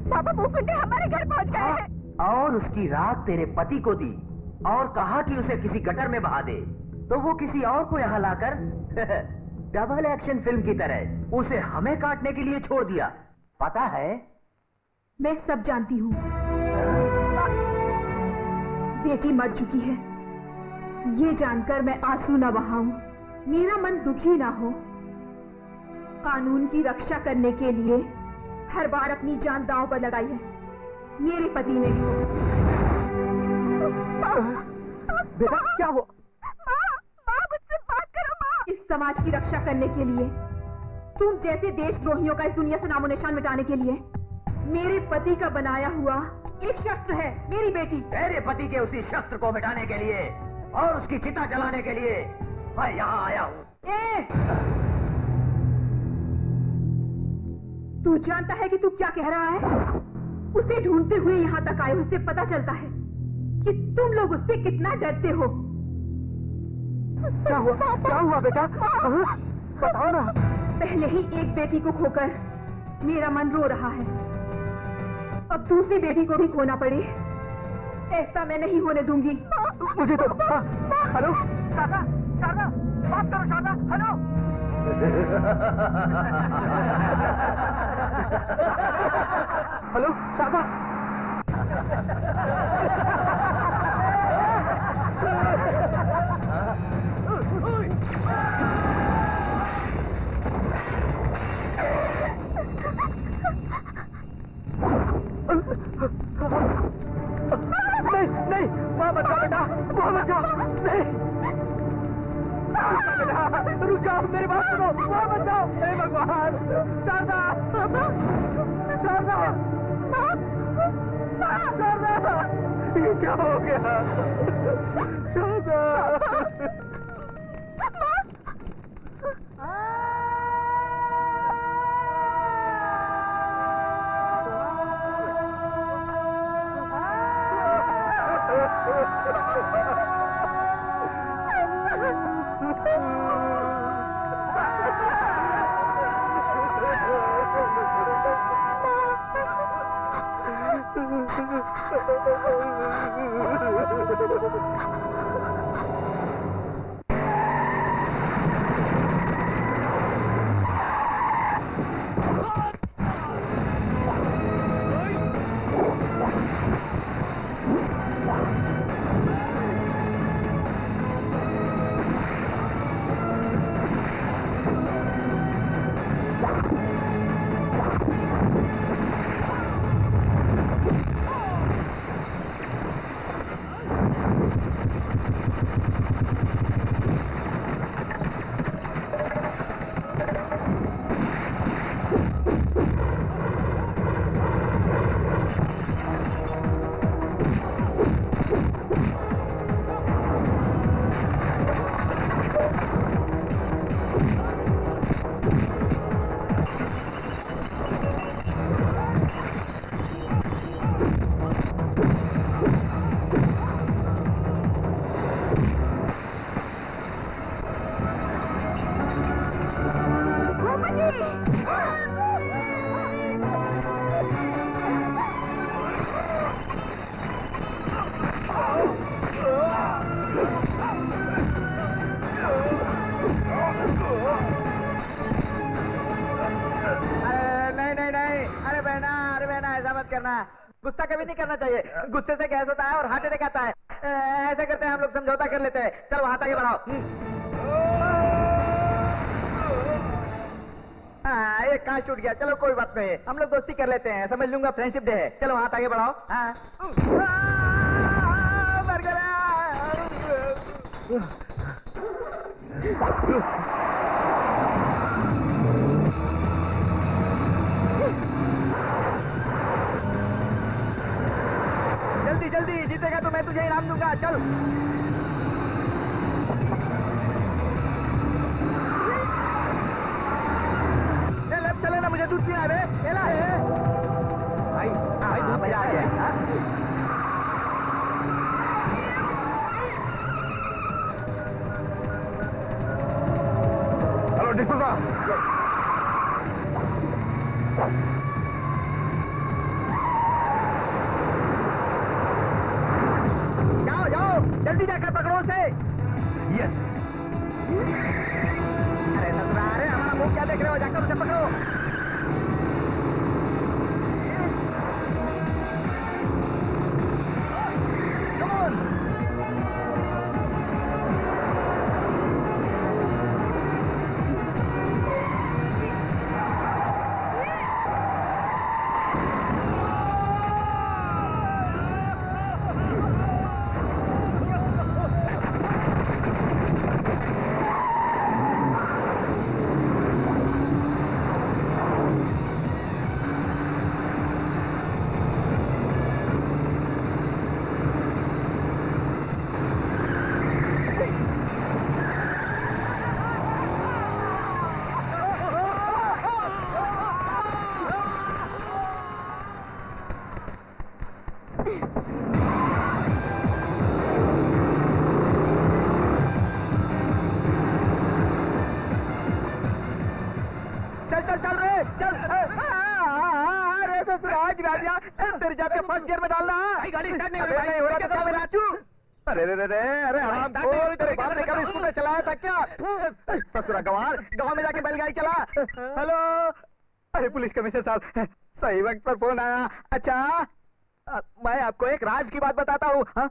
B: पापा, वो गुंडे हमारे घर पहुंच गए हैं।
D: और उसकी राख तेरे पति को दी और कहा कि उसे किसी गटर में बहा दे, तो वो किसी और को यहाँ लाकर डबल एक्शन फिल्म की तरह उसे हमें काटने के लिए छोड़ दिया। पता है?
B: मैं सब जानती हूँ। बेटी मर चुकी है, ये जानकर मैं आंसू न बहाऊं, मेरा मन दुखी ना हो। कानून की रक्षा करने के लिए हर बार अपनी जान दांव पर लगाई है मेरे पति ने।
A: बेटा क्या वो?
B: माँ, मुझसे बात करो माँ। इस समाज की रक्षा करने के लिए, तुम जैसे देशद्रोहियों का इस दुनिया से नामो निशान मिटाने के लिए मेरे पति का बनाया हुआ एक शस्त्र है मेरी बेटी।
D: तेरे पति के उसी शस्त्र को मिटाने के लिए और उसकी चिता जलाने के लिए मैं यहाँ आया हूँ।
B: तू जानता है कि तू क्या कह रहा है? उसे ढूंढते हुए यहाँ तक आए, उससे पता चलता है कि तुम लोग उससे कितना डरते हो।
F: क्या हुआ बेटा? बताओ ना।
B: पहले ही एक बेटी को खोकर मेरा मन रो रहा है, अब दूसरी बेटी को भी खोना पड़े, ऐसा मैं नहीं होने दूंगी।
F: मुझे तो हेलो शारदा, शारदा बात करो शारदा, हेलो। हेलो शारदा। नहीं, वहाँ मत जाओ बेटा, वहाँ मत जाओ, नहीं बेटा, रुक जाओ, मेरी बात सुनो, वहाँ मत जाओ, हे भगवान, शारदा, शारदा, शारदा, ये क्या हो गया? शारदा। गुस्सा कभी नहीं करना चाहिए, गुस्से से गैस होता है और हार्ट अटैक आता है। ऐसे करते हैं हम लोग, समझौता कर लेते हैं। चलो हाथ आगे बढ़ाओ। एक कांच टूट गया, चलो कोई बात नहीं, हम लोग दोस्ती कर लेते हैं, समझ लूंगा फ्रेंडशिप डे है। चलो हाथ आगे बढ़ाओ। मर गया। जल्दी जल्दी, जीतेगा तो मैं तुझे इनाम दूंगा। चल चले ना, मुझे दूध पीना है। भाई भाई मजा आ गया। हेलो डिस्कोदा, जाओ जाओ, जल्दी जाकर पकड़ो उसे। यस। अरे ससुरा, अरे हमारा मुंह क्या देख रहे हो, जाकर उसे पकड़ो। मार दिया। तेरे जाके फर्स्ट गियर में डालना।
E: गाड़ी स्टार्ट नहीं
F: हो रहा था मेरा चू। अरे हरामखोर, तेरे बाप ने कभी स्कूटर चलाया था क्या? ससुरा गवार, गांव में जाके बैलगाड़ी चला। हेलो, अरे पुलिस कमिश्नर साहब, सही वक्त पर फोन आया। अच्छा, मैं आपको एक राज की बात बताता हूँ। हाँ?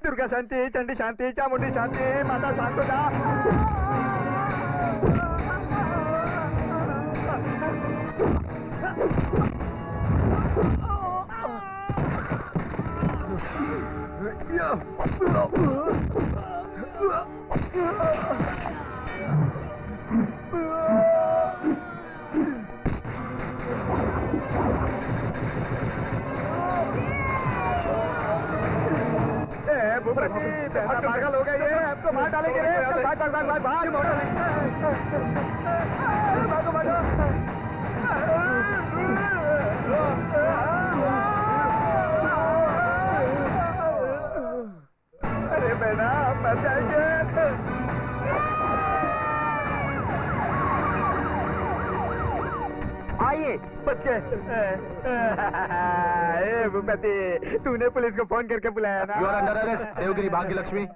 F: दुर्गा शांति, चंडी शांति, चामुंडी शांति, माता शांत हो जा। पागल हो गए ये, हमको मार डालेंगे रे। भाग भाग भाग भाग भाग, भागो भागो। अरे बेटा, मर जाएंगे। आइए, बच गए। भूपति, तूने पुलिस को फोन करके बुलाया ना?
A: You are under arrest, Devagiri Bhagya Lakshmi.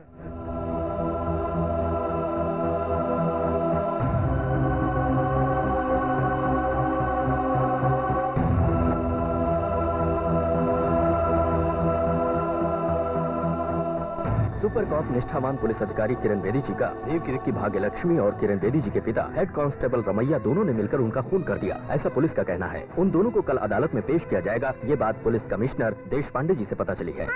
A: Super cop निष्ठावान पुलिस अधिकारी किरण बेदी जी का देवगिरी की भाग्य लक्ष्मी और किरण बेदी जी के पिता हेड कांस्टेबल रमैया दोनों ने मिलकर उनका खून कर दिया, ऐसा पुलिस का कहना है। उन दोनों को कल अदालत में पेश किया जाएगा, ये बात पुलिस कमिश्नर देश पांडे जी से पता चली है।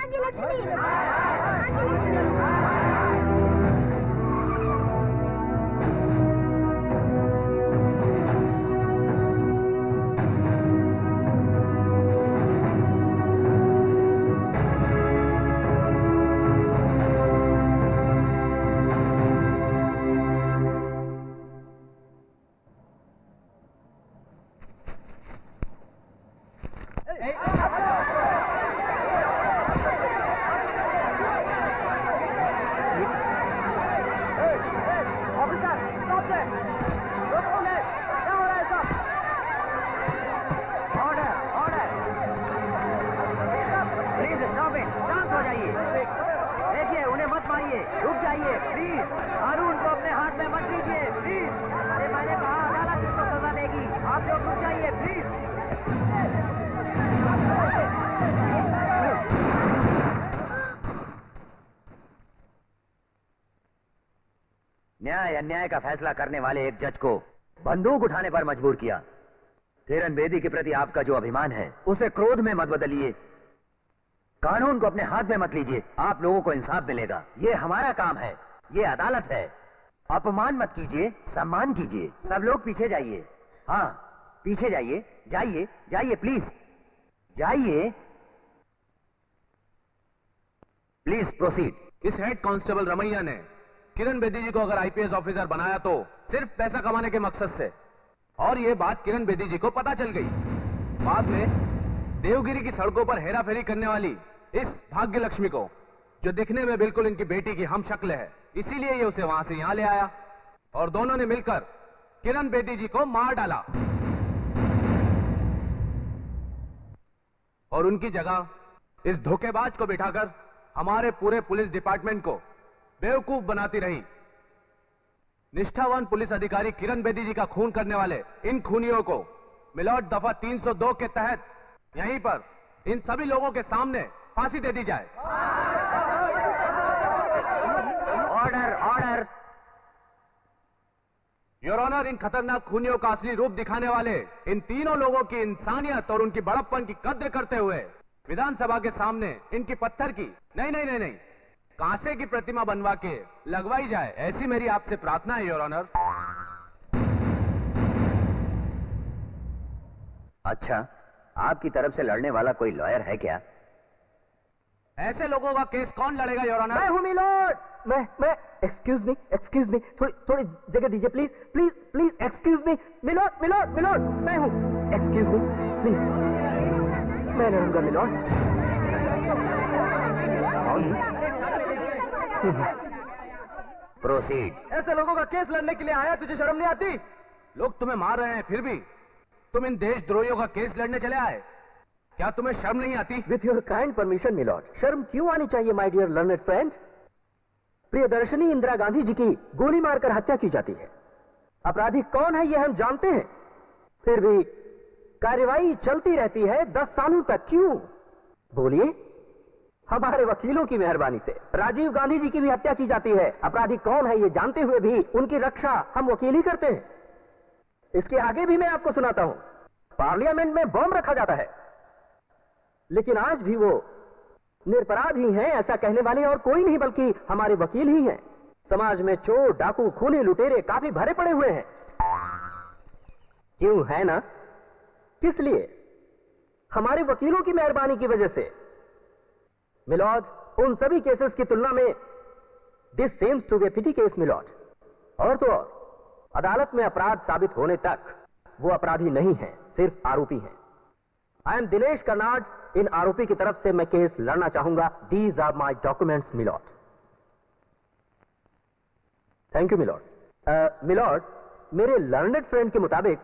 D: न्याय अन्याय का फैसला करने वाले एक जज को बंदूक उठाने पर मजबूर किया। किरण बेदी के प्रति आपका जो अभिमान है उसे क्रोध में मत बदलिए। कानून को अपने हाथ में मत लीजिए। आप लोगों को इंसाफ मिलेगा। ये हमारा काम है, ये अदालत है। अपमान मत कीजिए, सम्मान कीजिए। सब लोग पीछे जाइए। हाँ, पीछे जाइए, जाइए जाइए, प्लीज जाइए। Please proceed.
I: इस हेड कांस्टेबल रमैया ने किरण बेदी जी को अगर आईपीएस ऑफिसर बनाया तो सिर्फ पैसा कमाने के मकसद से, और ये बात किरण बेदी जी को पता चल गई। बाद में देवगिरी की सड़कों पर हेरा फेरी करने वाली इस भाग्य लक्ष्मी को, जो दिखने में बिल्कुल इनकी बेटी की हम शक्ल है, इसीलिए ये उसे वहां से यहां ले आया और दोनों ने मिलकर किरण बेदी जी को मार डाला और उनकी जगह इस धोखेबाज को बिठाकर हमारे पूरे पुलिस डिपार्टमेंट को बेवकूफ बनाती रही। निष्ठावान पुलिस अधिकारी किरण बेदी जी का खून करने वाले इन खूनियों को मिलॉर्ड दफा 302 के तहत यहीं पर इन सभी लोगों के सामने फांसी दे दी जाए।
D: Order order.
I: योर ऑनर, इन खतरनाक खूनियों का असली रूप दिखाने वाले इन तीनों लोगों की इंसानियत और उनकी बड़प्पन की कद्र करते हुए विधानसभा के सामने इनकी पत्थर की नहीं कांसे की प्रतिमा बनवा के लगवाई जाए, ऐसी मेरी आपसे प्रार्थना है योर ऑनर।
D: अच्छा, आपकी तरफ से लड़ने वाला कोई लॉयर है क्या?
I: ऐसे लोगों का केस कौन लड़ेगा योर ऑनर?
A: मैं हूं मिलोड। मैं एक्सक्यूज मी, थोड़ी जगह दीजिए please please please. Excuse me milord, मैं हूं। एक्सक्यूज मी प्लीज, मैं लड़ूंगा मिलोड।
D: प्रोसीड।
I: ऐसे लोगों का केस लड़ने के लिए आया, तुझे शर्म नहीं आती? लोग तुम्हें मार रहे हैं, फिर भी तुम इन देशद्रोहियों का केस लड़ने चले आए। क्या तुम्हें शर्म नहीं आती?
A: With your kind permission milord, शर्म क्यों आनी चाहिए my dear learned friend? Priyadarshini Indira Gandhi ji की गोली मारकर हत्या की जाती है। अपराधी कौन है ये हम जानते हैं, फिर भी कार्यवाही चलती रहती है 10 सालों तक। क्यों बोलिए? हमारे वकीलों की मेहरबानी से। राजीव गांधी जी की भी हत्या की जाती है। अपराधी कौन है ये जानते हुए भी उनकी रक्षा हम वकील ही करते हैं। इसके आगे भी मैं आपको सुनाता हूं। पार्लियामेंट में बम रखा जाता है, लेकिन आज भी वो निरपराध ही हैं, ऐसा कहने वाले और कोई नहीं बल्कि हमारे वकील ही हैं। समाज में चोर, डाकू, खूनी, लुटेरे काफी भरे पड़े हुए हैं। क्यों है ना? किस लिए? हमारे वकीलों की मेहरबानी की वजह से। मिलॉर्ड, उन सभी केसेस की तुलना में this seems to be a pity case milord. और तो और अदालत में अपराध साबित होने तक वो अपराधी नहीं है, सिर्फ आरोपी हैं। I am Dinesh Karnad. इन आरोपी की तरफ से मैं केस लड़ना चाहूंगा। These are my documents milord. Thank you milord. Milord, मेरे लर्नेड फ्रेंड के मुताबिक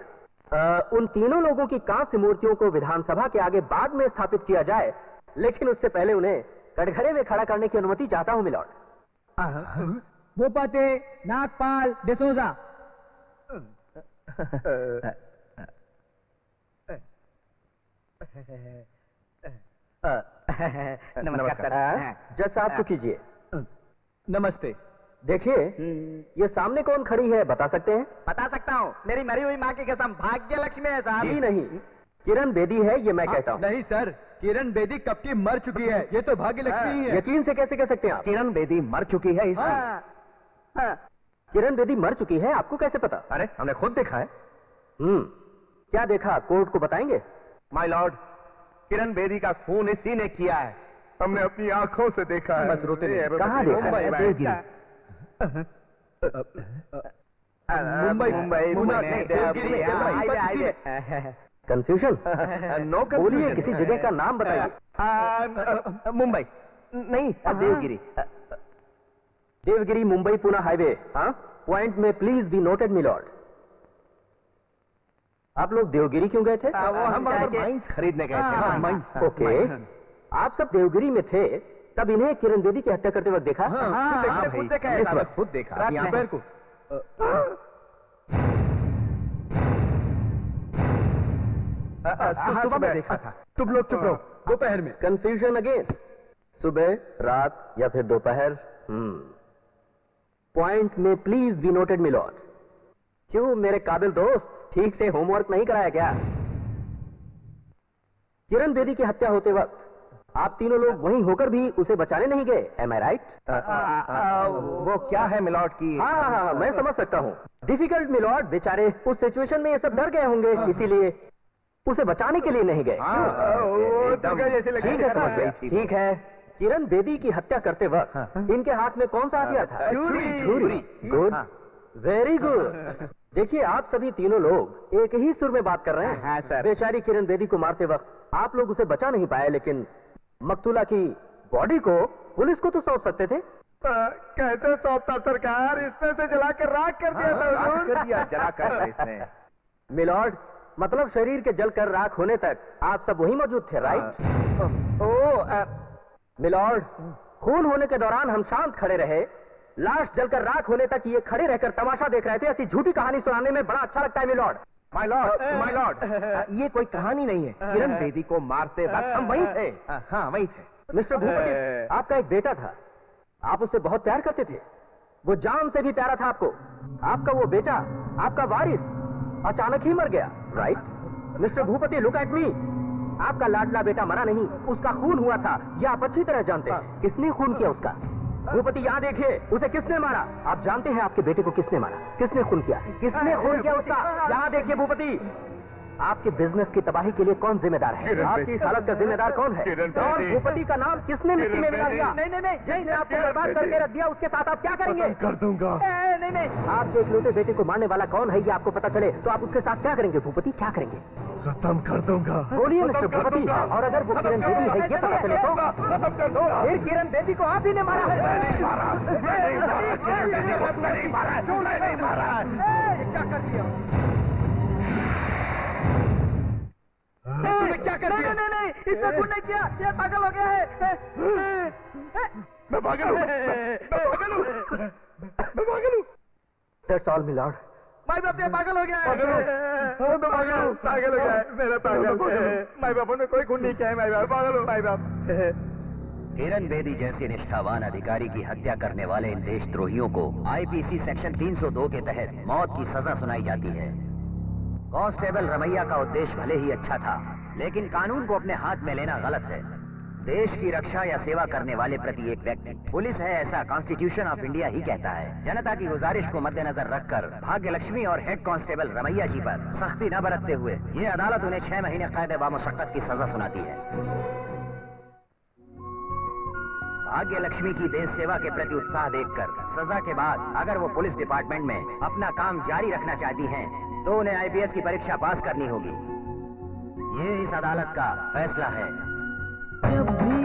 A: उन तीनों लोगों की कांस्य मूर्तियों को विधानसभा के आगे बाद में स्थापित किया जाए, लेकिन उससे पहले उन्हें कटघरे में खड़ा करने की अनुमति चाहता हूं मिलॉर्ड।
C: भूपते नागपाल डिसोजा।
D: नमस्कार।
A: जज साहब को कीजिए।
I: नमस्ते।
A: देखिए, ये सामने कौन खड़ी है बता सकते हैं?
H: बता सकता हूँ, मेरी मरी हुई माँ की कसम, भाग्य लक्ष्मी है साहब।
A: जी नहीं, किरण बेदी है, ये मैं कहता हूँ।
I: नहीं सर, किरण बेदी कब की मर चुकी है, ये तो भाग्य लक्ष्मी ही है।
A: यकीन से कैसे कह सकते हैं आप?
D: किरण बेदी मर चुकी है इसलिए।
A: किरण बेदी मर चुकी है, आपको कैसे पता?
F: अरे हमने खुद देखा है।
A: क्या देखा, कोर्ट को बताएंगे?
F: माय लॉर्ड, किरण बेदी का खून इसी ने किया है। हमने अपनी आंखों से देखा है।
A: बस रोते नहीं। कहाँ देखा है?
F: मुंबई।
A: कंफ्यूजन?
F: नो
A: बोलिए, किसी जगह का नाम बताइए।
F: मुंबई नहीं, देवगिरी।
A: देवगिरी मुंबई पुणे हाईवे। हाँ, पॉइंट में प्लीज बी नोटेड मिलॉर्ड। आप लोग देवगिरी क्यों गए थे?
F: वो हम माइंस खरीदने गए थे।
A: माइंस। ओके, आप सब देवगिरी में थे, तब इन्हें किरण बेदी की हत्या करते वक्त देखा?
F: खुद देखा है,
A: इस वक्त
F: खुद देखा।
A: यहाँ
F: पर
A: को
F: सुबह में देखा था। तुम लोग चुप रहो।
A: दोपहर में। Confusion again. सुबह, रात या फिर दोपहर? पॉइंट में प्लीज बी नोटेड मिलॉर्ड। क्यों मेरे काबिल दोस्त, ठीक से होमवर्क नहीं कराया क्या? किरण बेदी की हत्या होते वक्त आप तीनों लोग वहीं होकर भी उसे बचाने नहीं गए, एम आई राइट?
F: वो क्या है मिलॉर्ड की?
A: हाँ, मैं समझ सकता हूँ। डिफिकल्ट मिलॉर्ड, बेचारे उस सिचुएशन में ये सब डर गए होंगे, इसीलिए उसे बचाने के लिए नहीं गए। ठीक है, किरण बेदी की हत्या करते वक्त इनके हाथ में कौन सा हथियार था? छुरी। Good, very good. देखिए, आप सभी तीनों लोग एक ही सुर में बात कर रहे हैं।
F: हाँ, सर।
A: बेचारी किरण बेदी को मारते वक्त आप लोग उसे बचा नहीं पाए, लेकिन मकतूला की बॉडी को पुलिस को तो सौंप सकते थे।
F: कैसे सौंपता सरकार? इसने से जलाकर राख कर दिया था हुजूर। जलाकर इसने।
A: मिलॉर्ड, मतलब शरीर के जलकर राख होने तक आप सब वहीं मौजूद थे, राइट? मिलॉर्ड, खून होने के दौरान हम शांत खड़े रहे, लाश जलकर राख होने तक ये खड़े रहकर तमाशा देख रहे थे। ऐसी झूठी कहानी सुनाने में बड़ा अच्छा लगता है मिलॉर्ड।
F: माय लॉर्ड, ये कोई कहानी नहीं है। किरण बेदी को मारते वक्त हम वहीं थे। हाँ, वहीं थे।
A: मिस्टर भूपति, आपका एक बेटा था, आप उससे बहुत प्यार करते थे, वो जान से भी प्यारा था आपको। आपका वो बेटा, आपका वारिस, अचानक ही मर गया, right? Mister Bhupathi, look at me. आपका लाडला बेटा मरा नहीं, उसका खून हुआ था, यह आप अच्छी तरह जानते हैं। किसने खून किया उसका? भूपति, यहाँ देखिए, उसे किसने मारा? आप जानते हैं आपके बेटे को किसने मारा, किसने खून किया, किसने खून किया उसका? यहाँ देखिए भूपति, आपके बिजनेस की तबाही के लिए कौन जिम्मेदार है? आपकी इस हालत का जिम्मेदार कौन है? और भूपति का नाम किसने मिट्टी में मिला दिया? नहीं, जिसने आपको बर्बाद करके रख दिया, उसके साथ आप क्या करेंगे?
F: कर दूंगा।
A: नहीं, आपके इकलौते बेटे को मारने वाला कौन है ये आपको पता चले तो आप उसके साथ क्या करेंगे भूपति, क्या करेंगे?
F: खत्म कर दूंगा।
A: बोलिए मिस्टर भूपति। और अगर वो किरण बेदी है ये पता चले तो? फिर किरण बेदी को आप ही ने मारा है? क्या कर दिया? क्या कर दिया? नहीं, इसने खून नहीं किया, ये पागल हो गया है।
F: मैं पागल हूँ। That's all, milord.
A: माई बाप ये पागल हो गया है।
F: पागल हो गया है, मेरा पागल। माई बापों ने कोई खून नहीं किया है, माई बाप पागल हो, माई बाप।
D: किरण बेदी जैसे निष्ठावान अधिकारी की हत्या करने वाले इन देशद्रोहियों को आईपीसी सेक्शन 302 के तहत मौत की सजा सुनाई जाती है। कांस्टेबल रमैया का उद्देश्य भले ही अच्छा था, लेकिन कानून को अपने हाथ में लेना गलत है। देश की रक्षा या सेवा करने वाले प्रति एक व्यक्ति पुलिस है, ऐसा कॉन्स्टिट्यूशन ऑफ इंडिया ही कहता है। जनता की गुजारिश को मद्देनजर रखकर भाग्य लक्ष्मी और हेड कांस्टेबल रमैया जी पर सख्ती न बरतते हुए ये अदालत उन्हें 6 महीने कैद बामुशक्कत की सजा सुनाती है। भाग्य लक्ष्मी की देश सेवा के प्रति उत्साह देखकर सजा के बाद अगर वो पुलिस डिपार्टमेंट में अपना काम जारी रखना चाहती हैं, तो उन्हें आईपीएस की परीक्षा पास करनी होगी। ये इस अदालत का फैसला है।
G: जब भी